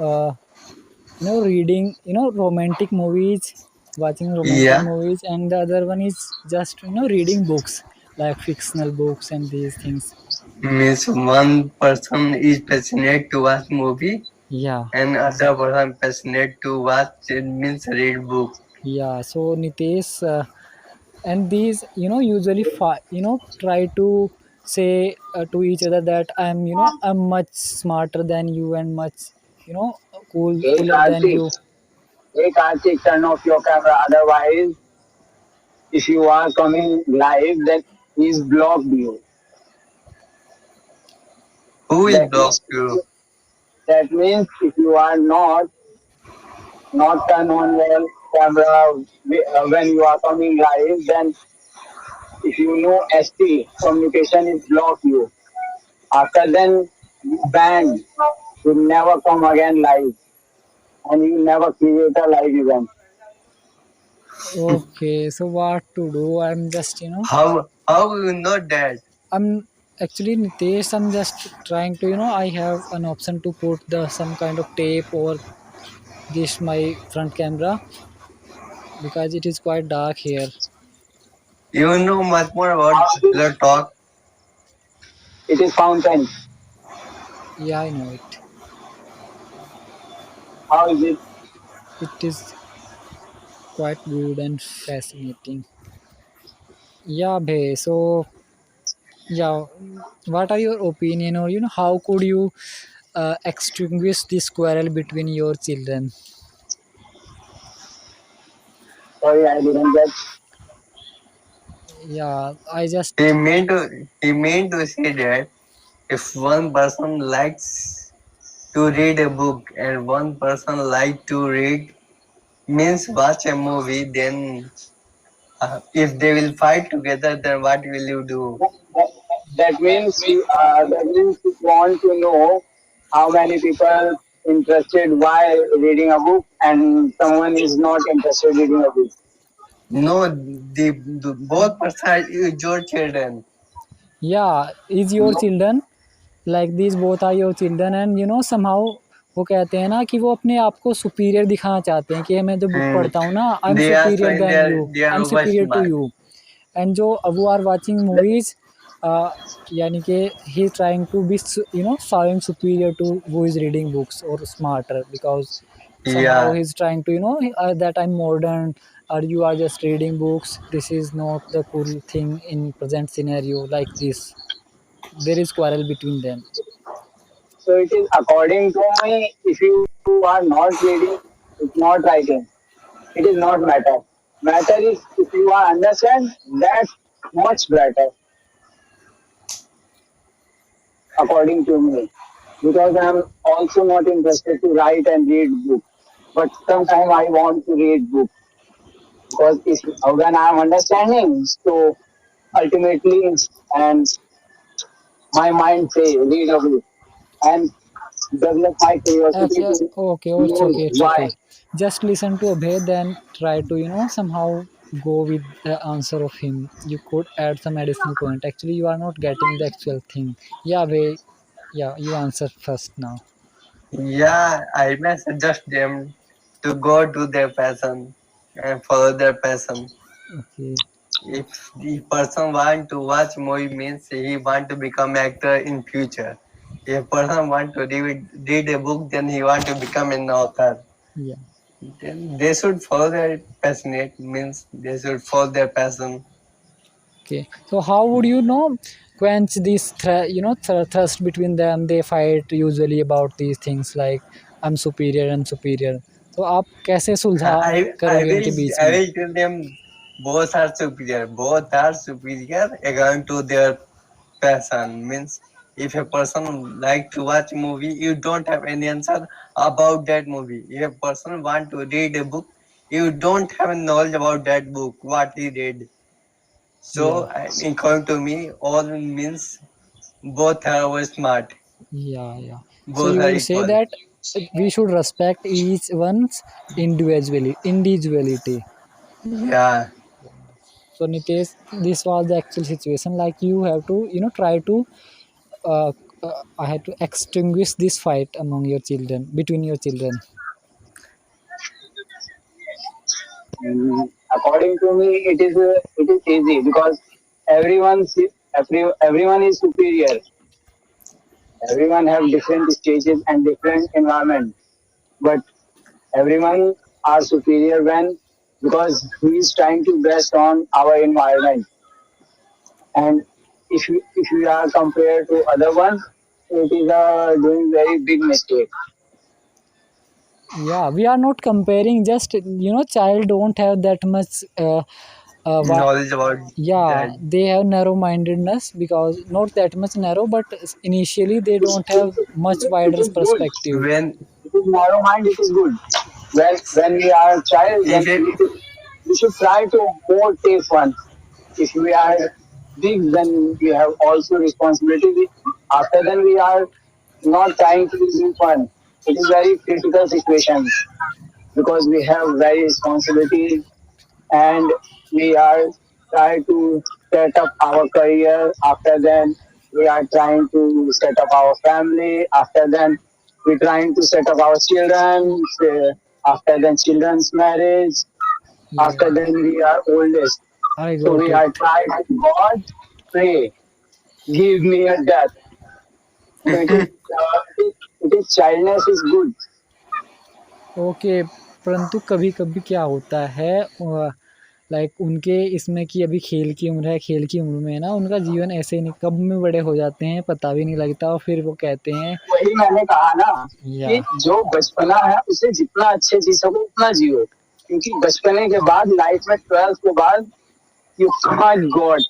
reading, romantic movies, watching romantic yeah. movies, and the other one is just, reading books, like fictional books and these things. Means one person is passionate to watch movie Yeah. and other person passionate to watch means read book. Yeah, so Nitesh, and these, usually try to say to each other that I'm much smarter than you and much, Hey cooler than Karthik, you. hey Karthik, turn off your camera. Otherwise, if you are coming live, then he's blocked you. Who is That block means you? if you are not turn on your camera when you are coming live, then if you know ST communication is block you. After then, you banned. You never come again live, and you never create a live event. Okay, so what to do? I'm just, How you know that? I'm actually Nitesh. I'm just trying to, I have an option to put the some kind of tape over this my front camera, because it is quite dark here. You know much more about How it pillar is? talk. It is fountain. Yeah, I know it. How is it? It is quite good and fascinating. Yeah, Bhay. So, yeah, what are your opinion, or how could you extinguish this quarrel between your children? Sorry, I didn't get. Yeah, I just He mean to say that if one person likes to read a book and one person like to read means watch a movie, then if they will fight together, then what will you do? That, that means you want to know how many people interested while reading a book and someone is not interested reading a book. No, the both person is your children. yeah, is your children like these both are your children, and somehow वो कहते हैं ना कि वो अपने आप को superior दिखाना चाहते हैं कि मैं जो बुक Hmm. पढ़ता हूँ ना, I am They are superior showing then their you, they I are am over superior to smart. You, and जो वो आर वाचिंग मूवीज, यानी कि he is trying to be sound superior to who is reading books or smarter, because somehow Yeah. he's trying to that I'm modern, or you are just reading books, this is not the cool thing in present scenario like this. There is quarrel between them. So it is according to me, if you are not reading, it's not writing. It is not matter. Matter is if you are understand, that's much better according to me. Because I'm also not interested to write and read book. But sometimes I want to read book because if when I'm understanding, so ultimately and my mind say read a book and develop my curiosity Actually, to okay, oh, it's know okay, it's why. okay. Just listen to Abhay, then try to, somehow go with the answer of him. You could add some additional point. Actually, you are not getting the actual thing. Yeah, Abhay, yeah, you answer first now. Yeah, I may suggest them to go to their passion and follow their passion. Okay, If the person want to watch movie means he want to become actor in future. If person want to read a book, then he want to become an author. yeah. Then they should follow their passionate means they should follow their passion. Okay, so how would you know quench this thrust between them? They fight usually about these things like I'm superior, I'm superior. तो आप कैसे सुलझा I I करोगे will उनके बीच I में? will tell them both are superior. Both are superior according to their passion. Means if a person like to watch movie, you don't have any answer about that movie. If a person want to read a book, you don't have knowledge about that book, what he read. Yeah. So according to me, all means both are over smart. Yeah, yeah. So Both you are would say equal. that we should respect each one's individuality. Yeah. So Nitesh, this was the actual situation. Like you have to, try to. Uh, I had to extinguish this fight among your children, between your children. According to me, it is easy because everyone is superior. Everyone have different stages and different environment, but everyone are superior when because he is trying to best on our environment. And if we are compared to other one, it is doing very big mistake. Yeah, we are not comparing. Just child don't have that much. Knowledge about Yeah, that. they have narrow mindedness, because not that much narrow, but initially they don't have much It wider is good. perspective. When It is narrow mind. It is good. When we are child, then if it we should try to more take fun. If we are big, then we have also responsibility. After then, we are not trying to do fun. It is very critical situation because we have very responsibility and we are trying to set up our career. After then, we are trying to set up our family. After then, we're trying to set up our children. After then, children's marriage. Yeah, After then, we are oldest. I So got we it. are trying to God pray, give me a death. So it is childness is good. Okay, परंतु कभी-कभी क्या होता है like उनके इसमें कि अभी खेल की उम्र है, खेल की उम्र में ना उनका जीवन ऐसे ही नहीं कब में बड़े हो जाते हैं पता भी नहीं लगता और फिर वो कहते हैं वही मैंने कहा ना या कि जो बचपना है उसे जितना अच्छे जी सको उतना जियो, क्योंकि बचपने के बाद लाइफ में 12th के बाद you can't God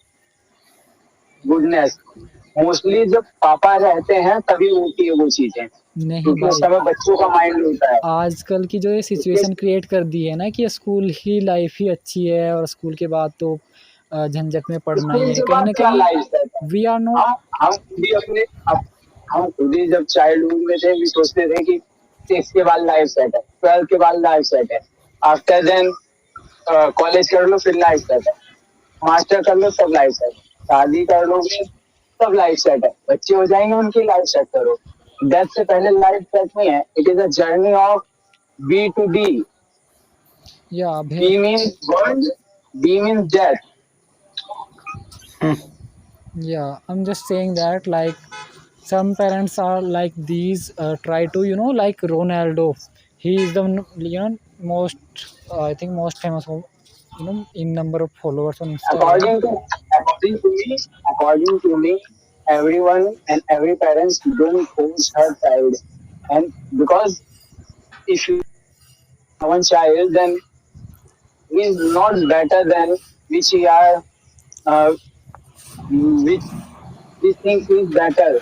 goodness. Mostly जब पापा रहते हैं तभी होती है वो चीजें, नहीं क्योंकि उस भाई, समय बच्चों का माइंड होता है। आजकल की जो ये इसके सिचुएशन क्रिएट कर दी है ना कि स्कूल ही लाइफ ही अच्छी है और स्कूल के बाद तो झंझट में पड़ना ही स्कूल है के कहीं बाद ना क्या कहीं। लाइफ है? We are not. हम खुद ही अपने हम खुद ही जब चाइल्डहुड में थे भी सोचते थे कि 6 के बाद लाइफ सेट है, 12 के बाद लाइफ सेट है, आफ्टर देन कॉलेज कर लो फिर लाइफ सेट है, मास्टर कर लो सब लाइफ सेट, शादी कर लोगे सब लाइफ सेट है, बच्चे हो जाएंगे उनकी लाइफ सेट करो। डेथ से पहले लाइफ सेट नहीं है, it is a journey of B to D. Yeah B भे means birth, D means death. Yeah I am just saying that like some parents are like these try to like Ronaldo. He is the most I think most famous in number of followers on Instagram. According to according to me, according to me, everyone and every parents don't force her child, and because if you have one child, then he is not better than which he are which he thinks is better.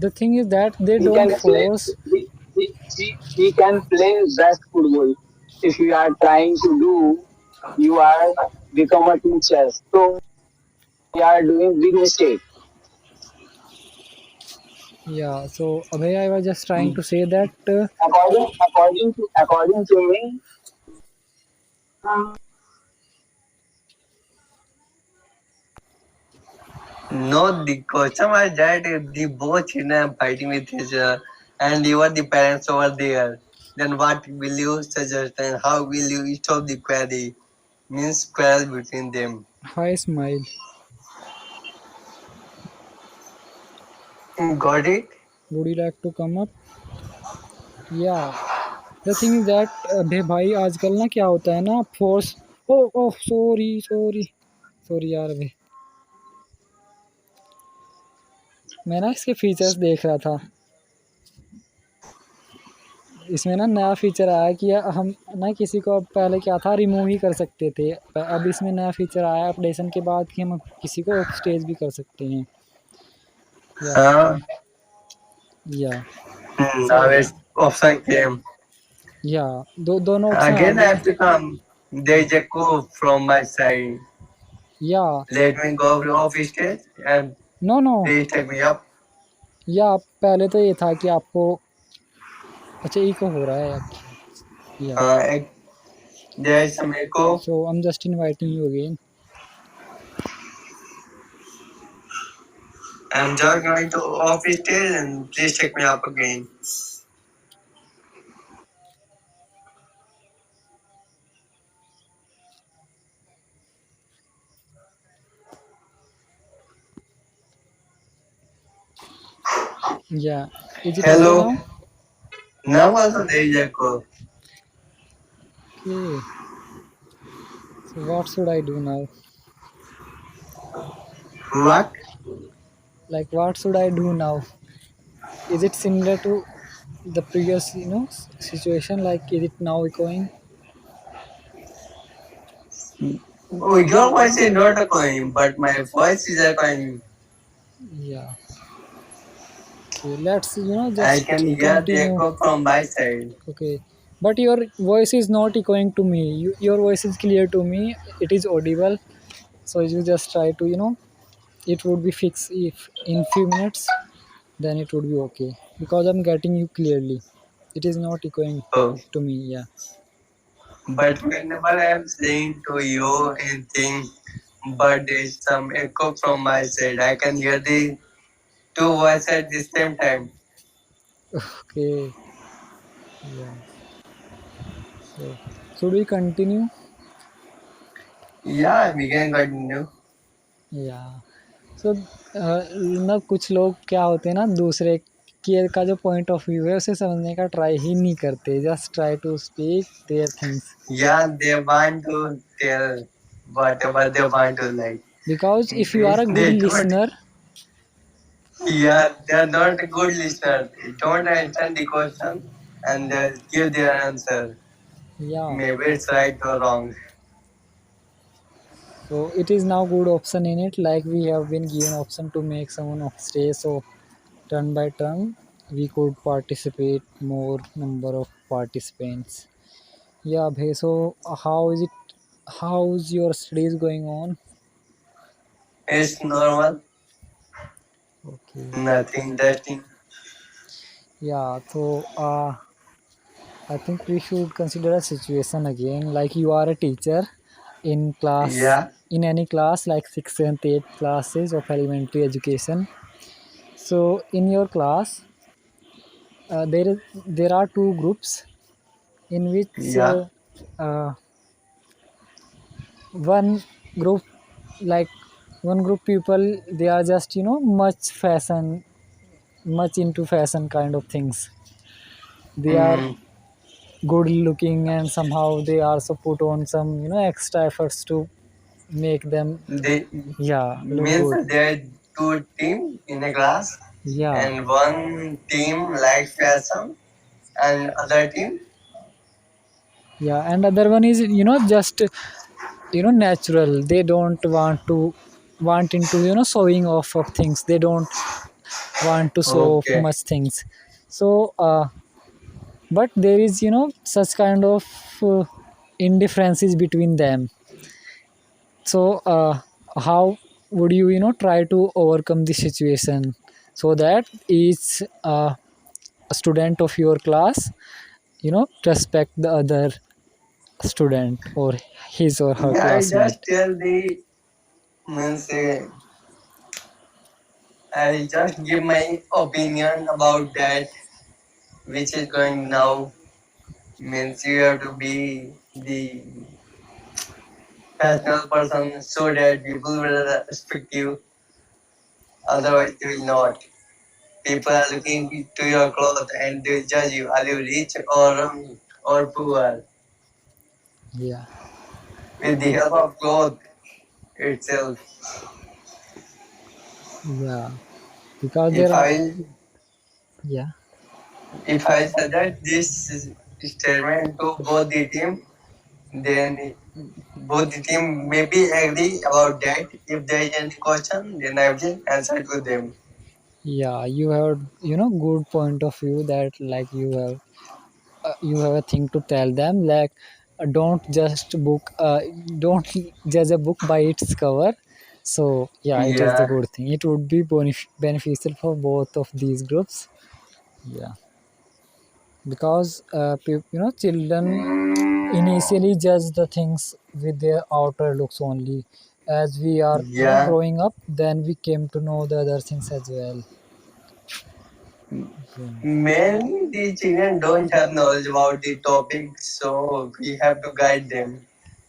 The thing is that they He don't can play. force. He can play best football. If you are trying to do, you are become a teacher. So you are doing big mistake. Yeah, so Abhay, I was just trying to say that According to me, No, the question was that if the both children are fighting with each other and you are the parents over there, then what will you suggest and how will you stop the query? Means quarrel between them. hi smile. Got it? Would you like to come up? Yeah, the thing is that अबे भाई आजकल ना क्या होता है ना force. ओ oh sorry sorry sorry यार अबे, मैं ना इसके फीचर्स देख रहा था। इसमें ना नया फीचर आया कि हम ना किसी को अब पहले क्या था रिमूव ही कर सकते थे, अब इसमें नया फीचर आया अपडेशन के बाद कि हम किसी को स्टेज भी कर सकते हैं। या Huh? या सो Now it's option came. या दोनों ऑप्शन आ Again I गए। have to come. There is a call from my side. या Let me go off stage and no no, please take me up. या पहले तो ये था कि आपको अच्छा इको हो रहा है एक्चुअली। या Uh, there is some echo. So I am just inviting you again. I'm just going to off stage and please take me up again. या is it okay Hello. Now? Now also there is echo. Okay, so what should I do now? What? Like what should I do now? Is it similar to the previous situation, like is it now echoing? Oh, your voice is not echoing, but my voice is echoing. Yeah, okay, let's I just can hear the continue. echo from my side. Okay, but your voice is not echoing to me. Your voice is clear to me, it is audible. So you just try to it would be fixed if in few minutes, then it would be okay because I'm getting you clearly. It is not echoing Oh, to me. Yeah. but whenever I am saying to you anything, but there is some echo from my side, I can hear the two voices at the same time. Okay. Yeah. So should we continue? Yeah, we can continue. या सो ना कुछ लोग क्या होते हैं ना दूसरे के का जो पॉइंट ऑफ व्यू है उसे समझने का ट्राई ही नहीं करते, just try to speak their things, Yeah, they want to tell whatever they want to like. because if you are a good They don't. listener, Yeah, they are not a good listener. They don't understand the question and they give their answer. yeah, Maybe it's right or wrong. so it is now good option in it, like we have been given option to make someone of stay, so turn by turn we could participate more number of participants. Yeah, Bhai, so how is it, how's your studies going on? It's normal, Okay. nothing interesting. Yeah, so I think we should consider a situation again, like you are a teacher in class, Yeah, in any class like 6th, 7th, 8th classes of elementary education. So in your class, there are two groups in which yeah, uh, one group, like one group people, they are just much fashion, much into fashion kind of things. They are mm, good looking and somehow they also put on some extra efforts to make them, they yeah, look means good. there are two teams in a class, Yeah, and one team likes fashion, and other team. yeah, and other one is just natural, they don't want into showing off of things, they don't want to show off Okay. much things. So but there is such kind of uh, indifferences between them. So how would you try to overcome the situation, so that each student of your class respect the other student or his or her Yeah, I just classmate? tell the means I just give my opinion about that, which is going now. Means you have to be the personal person so that people will respect you. Otherwise, they will not. People are looking to your clothes and they judge you. Are you rich or poor? Yeah, With the help of clothes itself. yeah, because there If are, I yeah, if I suggest this statement to both the team, then both the team maybe agree about that. If there is any question, then I will answer to them. yeah, you have good point of view, that like you have a thing to tell them, like don't judge a book by its cover. So yeah, it is the Yeah, good thing, it would be beneficial for both of these groups. Yeah, because children initially judge the things with their outer looks only. As we are yeah. growing up, then we came to know the other things as well. Yeah, Mainly the children don't have knowledge about the topic, so we have to guide them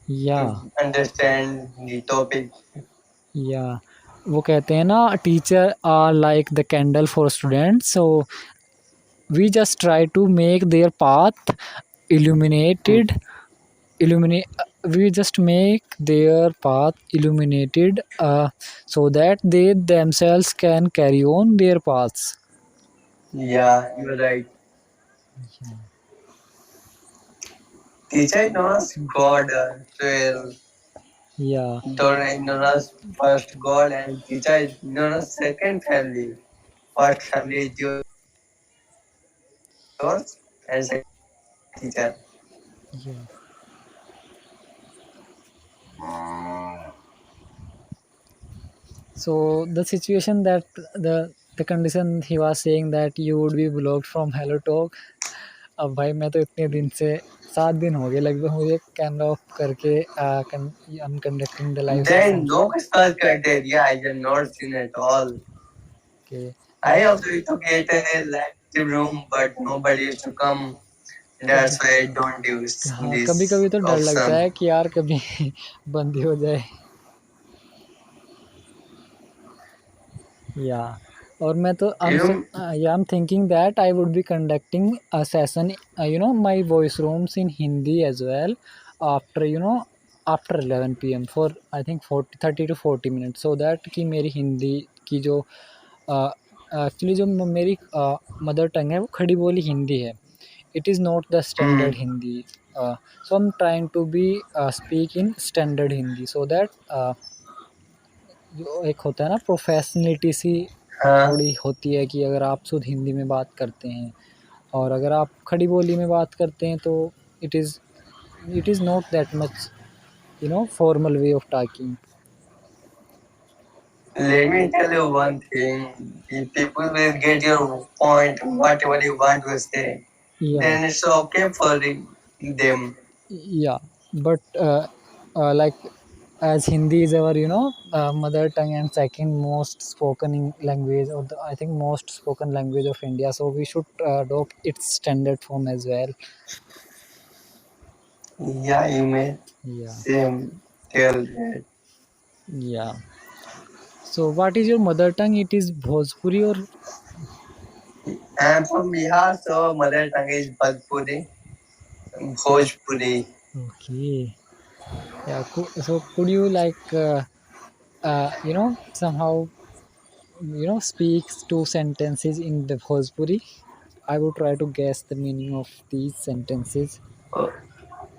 yeah, to understand the topic. yeah, वो कहते हैं ना, teacher are like the candle for students, so we just try to make their path illuminated, illuminate we just make their path illuminated, so that they themselves can carry on their paths. Yeah, you're right. Teacher knows God, well, Yeah, Dora knows first God, and teacher knows second family. First family is yours, and second teacher. yeah. So the situation that the condition he was saying that you would be blocked from Hello Talk. अब भाई मैं तो इतने दिन से 7 दिन हो गए लगभग मुझे कैमरा ऑफ करके I am conducting the live There session. is no special criteria. I have not seen at all. Okay. I also used to get in a lecture room, but nobody used to come. कभी, That's why I don't use हाँ, कभी this कभी तो डर लगता option. है कि यार कभी बंद ही हो जाए. या और मैं तो You, yeah, I'm thinking that I would be conducting a session, my voice rooms in Hindi as well, after after 11 p.m. for I think 30 to 40 minutes, so that कि मेरी हिंदी की जो एक्चुअली जो मेरी मदर टंग है वो खड़ी बोली हिंदी है. It is not the standard mm, Hindi. So I'm trying to be speak in standard Hindi, so that जो एक होता है ना प्रोफेशनलिटी सी huh? थोड़ी होती है कि अगर आप शुद्ध हिंदी में बात करते हैं और अगर आप खड़ी बोली में बात करते हैं तो it is it is not that much formal way of talking. Let me tell you one thing. If people will get your point, whatever you want to say, Yeah, then it's okay for them. yeah, but like as Hindi is our mother tongue and second most spoken language, or I think most spoken language of India, so we should adopt its standard form as well. Yeah, you may Yeah, same tell that. yeah. So what is your mother tongue? It is Bhojpuri or I'm from Bihar, so mother tongue is Bhojpuri. Bhojpuri. okay? Yeah. So could you like somehow speak two sentences in the Bhojpuri? I would try to guess the meaning of these sentences. Oh,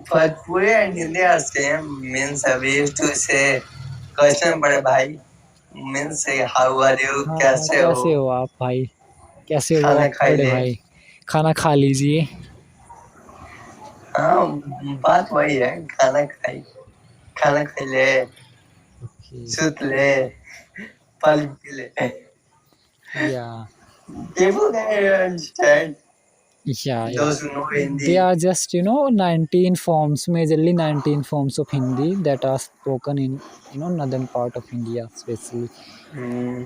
Bhojpuri and Hindi are same. Means we used to say, "Question बड़े भाई." Means say, "How are you? हाँ हाँ, कैसे हो? कैसे हो आप भाई? कैसे हो खाना आप खाई बड़े ले?" भाई? खाना खा लीजिए. हाँ, बात वही है, खाना खाई ले, Okay. सुत ले, फल पी ले. Yeah. People can understand Yeah, yeah. those who know They Hindi. are just 19 forms, majorly 19 forms of Hindi that are spoken in northern part of India, especially. Hmm.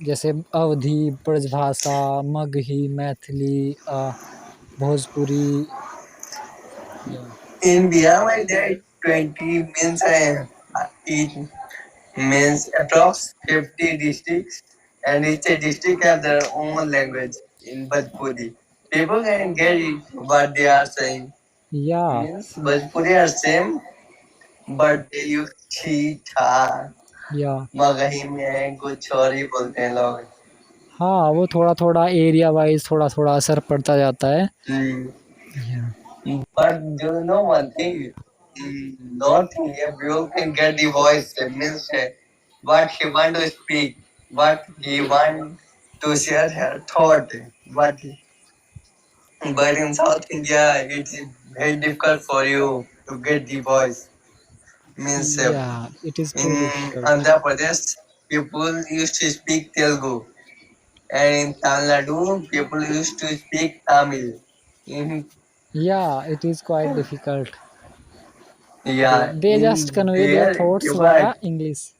जैसे अवधी, Brajbhasha, Magahi, Maithili, Bhojpuri. Yeah. In Bihar, there are 20 means each means approx 50 districts, and each district have their own language in Bhojpuri. People can get it what they are saying. Yeah, Means Bhojpuri are same, but they use छी था yeah. Magahi में कुछ और ही बोलते हैं लोग. हाँ, वो थोड़ा-थोड़ा एरिया वाइज़ थोड़ा-थोड़ा असर पड़ता जाता है. Hmm. Yeah. But do you know one thing? North India people can get the voice. It means what he want to speak, what he want to share her thought. But in South India, it is very difficult for you to get the voice. Means Yeah, it is in too difficult. Andhra Pradesh, people used to speak Telugu, and in Tamil Nadu, people used to speak Tamil. In Yeah, it is quite difficult. They yeah, they just in convey their there thoughts you via got English.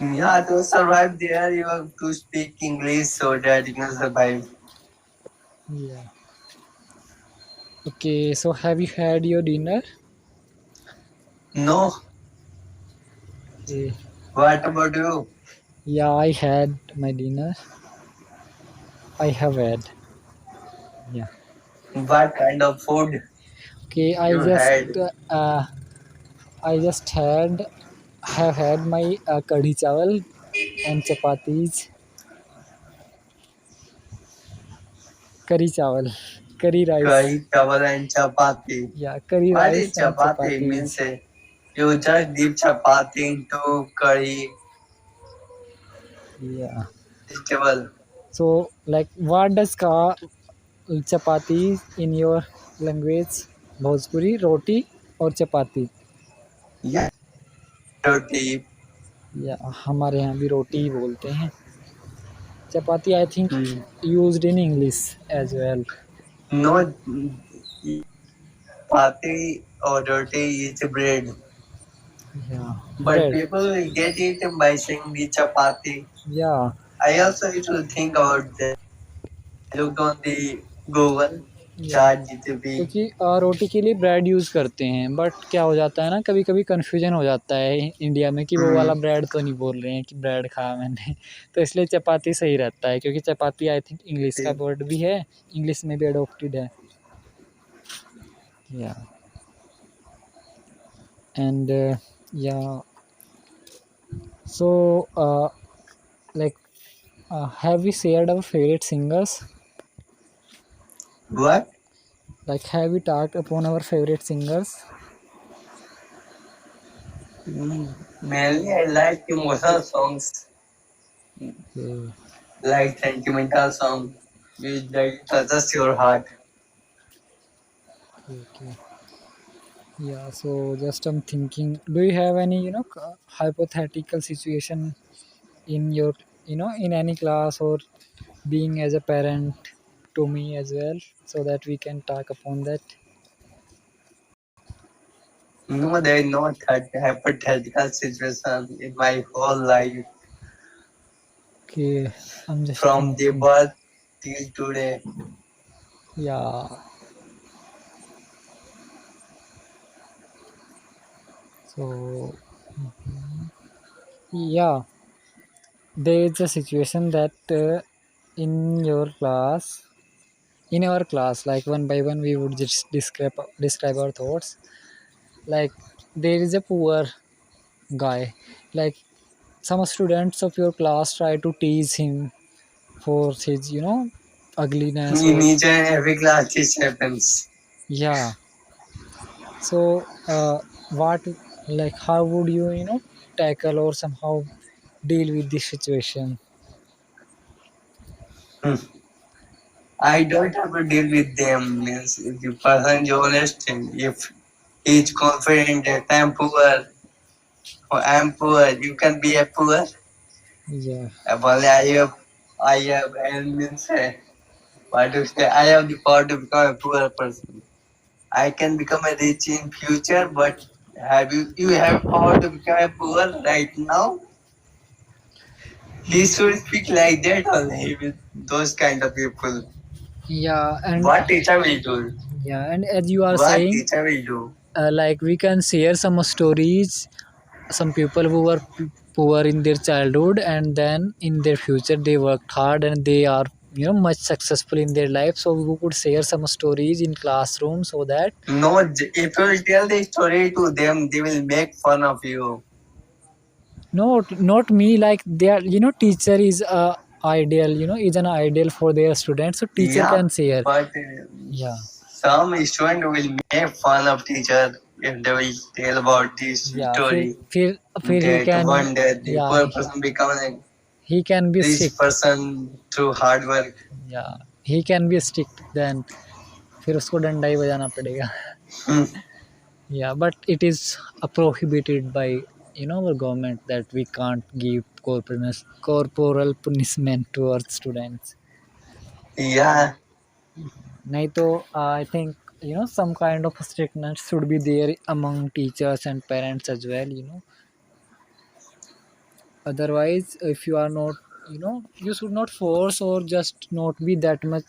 yeah, to survive there, you have to speak English so that you can survive. Yeah. Okay, so have you had your dinner? No, Okay. what about you? Yeah, I had my dinner. I have had. Yeah. What kind of food Okay, you had? I just have had my kadhi chawal and chapatis, curry chawal, curry rice. Curry, chawal, and chapati. Yeah, curry What is rice and chapati? Means chapatis. you just dip chapati into curry Yeah. vegetable. So, like, what does chapati in your language? Bhojpuri, roti or chapati? Yeah, roti. या हमारे यहाँ भी रोटी ही बोलते हैं. Chapati I think Hmm. Used in English as well. No, chapati or roti is bread. Yeah But bread. people get it by saying the chapati. या I also used to think about that. I looked on the Google. या chat GTP. क्योंकि रोटी के लिए bread use करते हैं, but क्या हो जाता है ना, कभी कभी कन्फ्यूजन हो जाता है इंडिया में कि वो Hmm. वाला ब्रेड तो नहीं बोल रहे हैं कि ब्रेड खाया मैंने। तो इसलिए चपाती सही रहता है, क्योंकि चपाती आई थिंक इंग्लिश का वर्ड भी है, इंग्लिश में भी अडोप्टेड है। या एंड या सो like have we shared our favorite singers? What? Like have we talked upon our favorite singers? Mainly, I like emotional songs, Okay. like sentimental song, which like touches your heart. Okay. Yeah, so just I'm thinking, do you have any, hypothetical situation in your, in any class, or being as a parent to me as well, so that we can talk upon that? No, there is no hypothetical situation in my whole life Okay, I'm just from the thinking. birth till today. Yeah, so yeah, there is a situation that in your class, in our class, like one by one, we would just describe our thoughts. Like there is a poor guy, like some students of your class try to tease him for his ugliness, In or each and every class, this happens. yeah. So what, like how would you tackle or somehow deal with this situation? Hmm. I don't have to deal with them. Means if the person is honest, if he is confident that I'm poor, or I'm poor, you can be a poor. Yeah, Well, I have, and means what to say, I have the power to become a poor person. I can become a rich in future, but you have power to become a poor right now? He should speak like that only with those kind of people. yeah, and What teacher will do? yeah, and as you are What saying, teacher will do? like we can share some stories, some people who were poor in their childhood, and then in their future they worked hard and they are much successful in their life, so we could share some stories in classroom, so that No, if you will tell the story to them, they will make fun of you. not me, like they are, teacher is ideal, is an ideal for their students, so teacher Yeah, can share. but Yeah, some student will make fun of teacher if they will tell about this yeah, story. फिर he That can, one day the yeah, poor person become a he can be rich strict. person through hard work. Yeah, he can be strict, then फिर उसको डंडा ही बजाना पड़ेगा। Hmm. Yeah, but it is prohibited by our government that we can't give corporal punishment to our students. Yeah, नहीं तो I think some kind of strictness should be there among teachers and parents as well. Otherwise, if you are not, you should not force or just not be that much,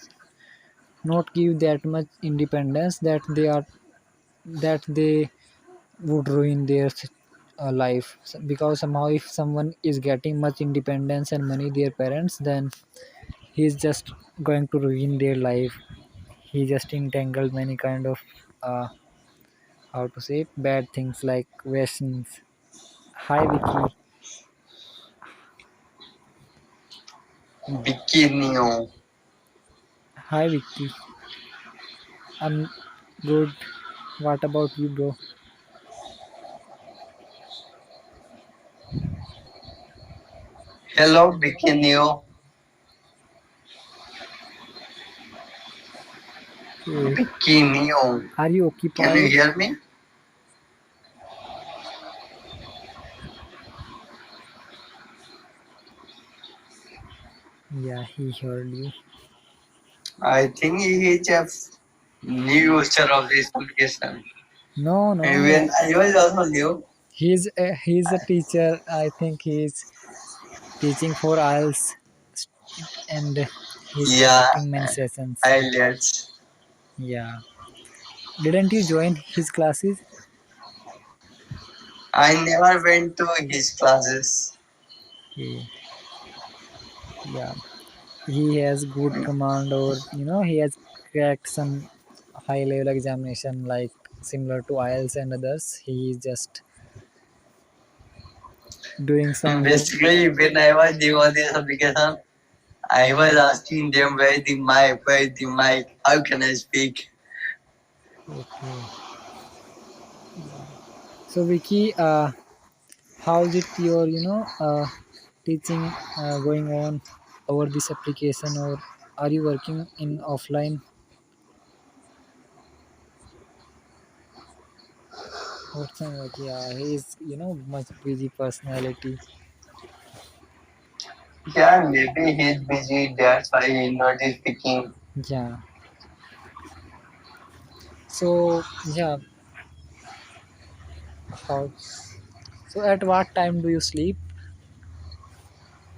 not give that much independence that they would ruin their life. Because somehow if someone is getting much independence and money their parents, then he's just going to ruin their life. He just entangled many kind of how to say bad things like vaccines. Hi Vicky. bikini. Hi Vicky. I'm good. What about you, bro? Hello, bikini. Okay. Bikini. Are you Can you occupied? hear me? Yeah, he heard you. I think he is a new user of this application. No, Even no. I was also new. He's a teacher. I think he's teaching for IELTS, and he's Yeah, conducting many sessions. I let. Yeah. Didn't you join his classes? I never went to his classes. Okay. Yeah. He has good command, or he has cracked some high level examination like similar to IELTS and others. He is just doing some Basically, when I was doing this application, I was asking them where is the mic, how can I speak? Okay. So Vicky, how's it your teaching going on over this application, or are you working in offline? What's like, yeah, he's much busy personality. Yeah, maybe he's busy, that's why he's not speaking. Yeah. So yeah, how? So at what time do you sleep?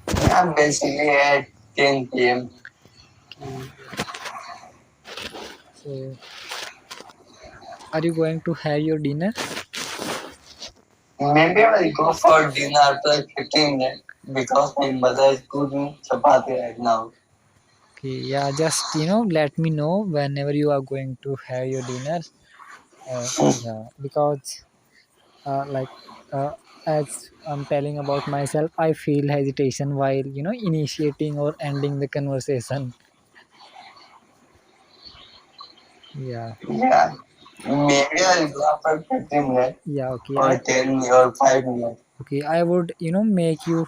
I'm basically at 10 p.m. Okay. So are you going to have your dinner? Maybe I will go for dinner after 15 minutes because my mother is cooking chapati right now. Okay. Yeah. Just let me know whenever you are going to have your dinner. Yeah. Because like as I'm telling about myself, I feel hesitation while initiating or ending the conversation. Yeah. Yeah, maybe I'll go after 15 minutes Yeah. Okay. or 10 or 5 minutes. I would make you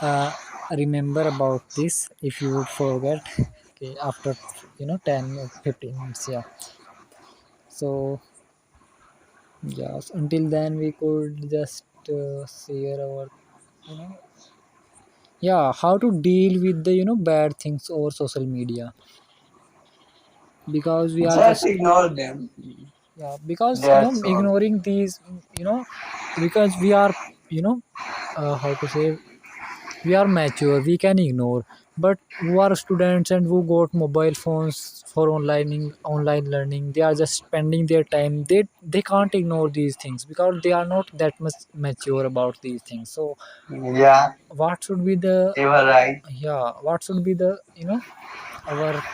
uh, remember about this if you would forget. Okay, after 10 or 15 minutes. Yeah. So yes, until then we could just share our you know yeah, how to deal with the bad things over social media, because we are Just just ignore them. yeah, because That's all. ignoring these, because we are how to say, we are mature, we can ignore. But who are students and who got mobile phones for online learning, they are just spending their time, they can't ignore these things because they are not that much mature about these things. So Yeah, what should be the you are right. yeah, what should be the our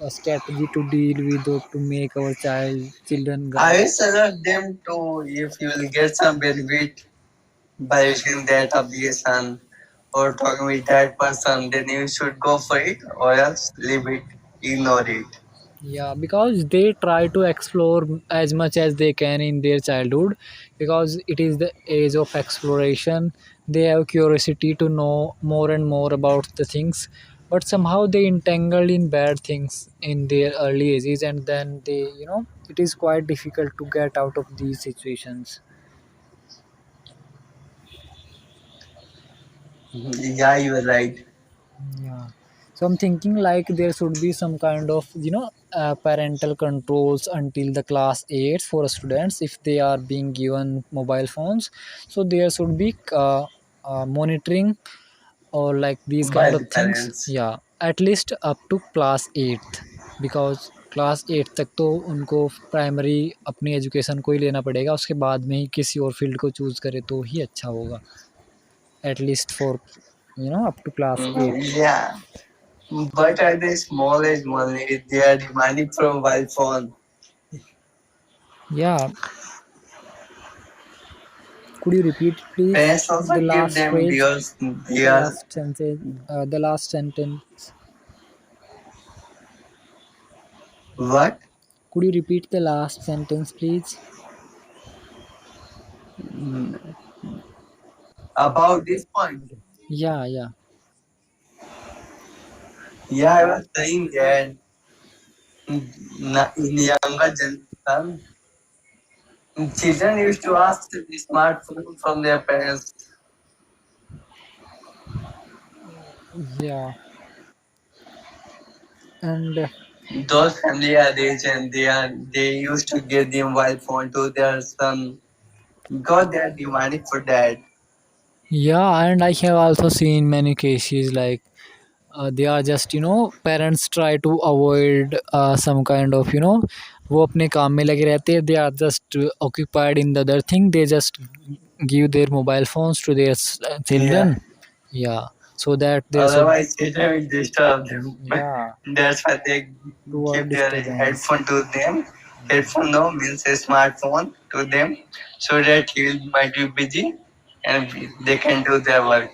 strategy to deal with, or to make our children I will suggest them to, if you will get some benefit by using that application or talking with that person, then you should go for it or else leave it, ignore it. yeah, because they try to explore as much as they can in their childhood, because it is the age of exploration. They have curiosity to know more and more about the things, but somehow they entangle in bad things in their early ages, and then they it is quite difficult to get out of these situations. Yeah, you are right. Yeah. So I'm thinking like there should be some kind of parental controls until the class 8 for students if they are being given mobile phones. So there should be monitoring or like these By kind of the things. parents. Yeah, at least up to class 8th, because class 8 तक तो उनको primary अपनी education को ही लेना पड़ेगा, उसके बाद में ही किसी और फील्ड को चूज़ करे तो ही अच्छा होगा, at least for up to class 8. Yeah, but at the small age only, they are demanding from mobile phone. Yeah, could you repeat please Parents also the give last them phrase, because they the are last sentence, the last sentence? what? Could you repeat the last sentence, please? About this point. Yeah, yeah, Yeah, I was saying that in younger generation, children used to ask the smartphone from their parents. yeah, and Those family are rich and they used to give the mobile phone to their son because they are demanding for that. yeah, and I have also seen many cases like they are just, parents try to avoid some kind of, वो अपने काम में लगे रहते हैं, they are just occupied in the other thing, they just give their mobile phones to their Yeah. children. Yeah, so that they should. Otherwise, children will disturb them. Yeah, That's why they to avoid give their disturbance. headphone to them. Headphone no means a smartphone to them, so that he might be busy and they can do their work.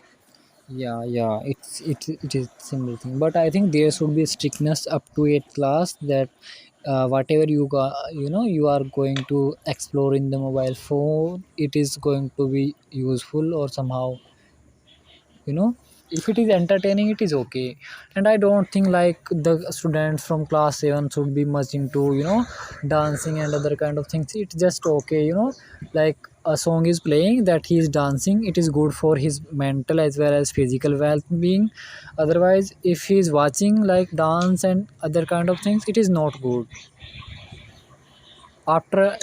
Yeah, it is similar thing, but I think there should be strictness up to 8th class, that whatever you got, you are going to explore in the mobile phone, it is going to be useful or somehow, you know if it is entertaining, it is okay. And I don't think like the students from class 7 should be much into, dancing and other kind of things. It's just okay, like a song is playing, that he is dancing, it is good for his mental as well as physical well-being. Otherwise, if he is watching like dance and other kind of things, it is not good. After,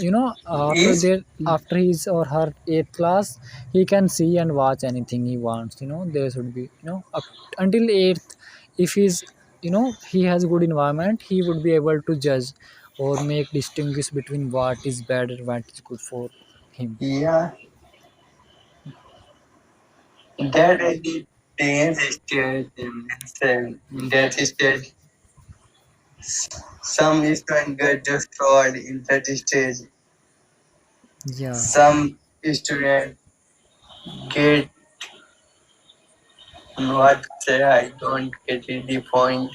after Is their, after his or her 8th class, he can see and watch anything he wants. There should be, up until 8th, if he's, he has good environment, he would be able to judge or make distinguish between what is bad and what is good for him. yeah, that is the dance stage means in that stage. Some students get destroyed in that stage. Yeah, Some students get what to say. I don't get it, the point.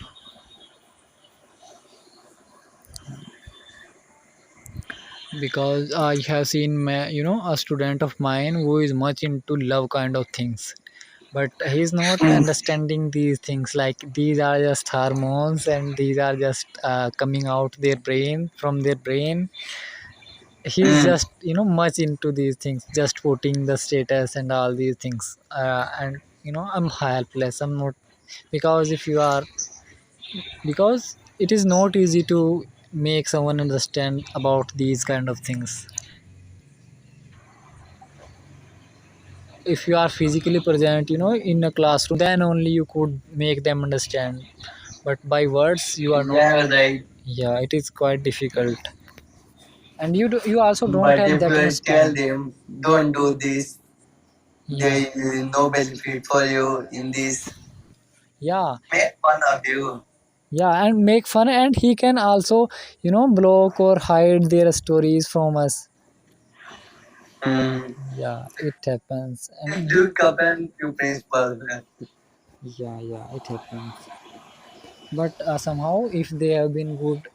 because I have seen a student of mine who is much into love kind of things, but he's not understanding these things, like these are just hormones and these are just coming out their brain, from their brain. He's Hmm. just, much into these things, just putting the status and all these things, and I'm helpless, I'm not. Because if you are, because it is not easy to make someone understand about these kind of things. If you are physically present, in a classroom, then only you could make them understand, but by words you are not. Yeah, right. Yeah, it is quite difficult, and you also don't But have if that you much tell time. them, don't do this, Yeah, there is no benefit for you in this. yeah, Make fun of you. yeah, and make fun, and he can also, block or hide their stories from us. Hmm. Yeah, it happens. And Look up and to principal. yeah, it happens. But somehow, if they have been good,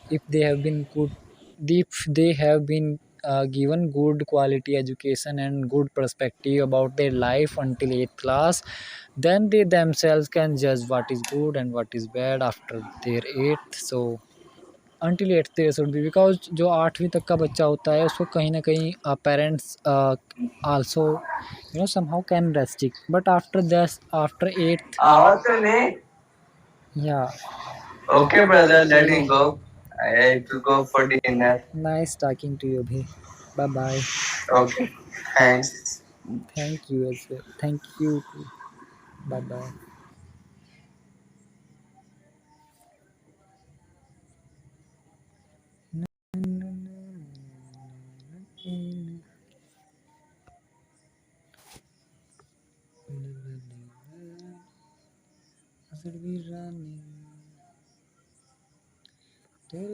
if they have been good, if they have been given good quality education and good perspective about their life until 8th class, then they themselves can judge what is good and what is bad after their 8th. So until 8th there should be, because जो 8वीं तक का बच्चा होता है उसको कहीं ना कहीं parents also, somehow can restrict, but after this, after 8th. What's your name? Yeah. Okay, brother, let me go. I have to go for dinner. Nice talking to you, bhi. Bye bye. Okay, thanks. Thank you as well. Thank you too. Bye bye.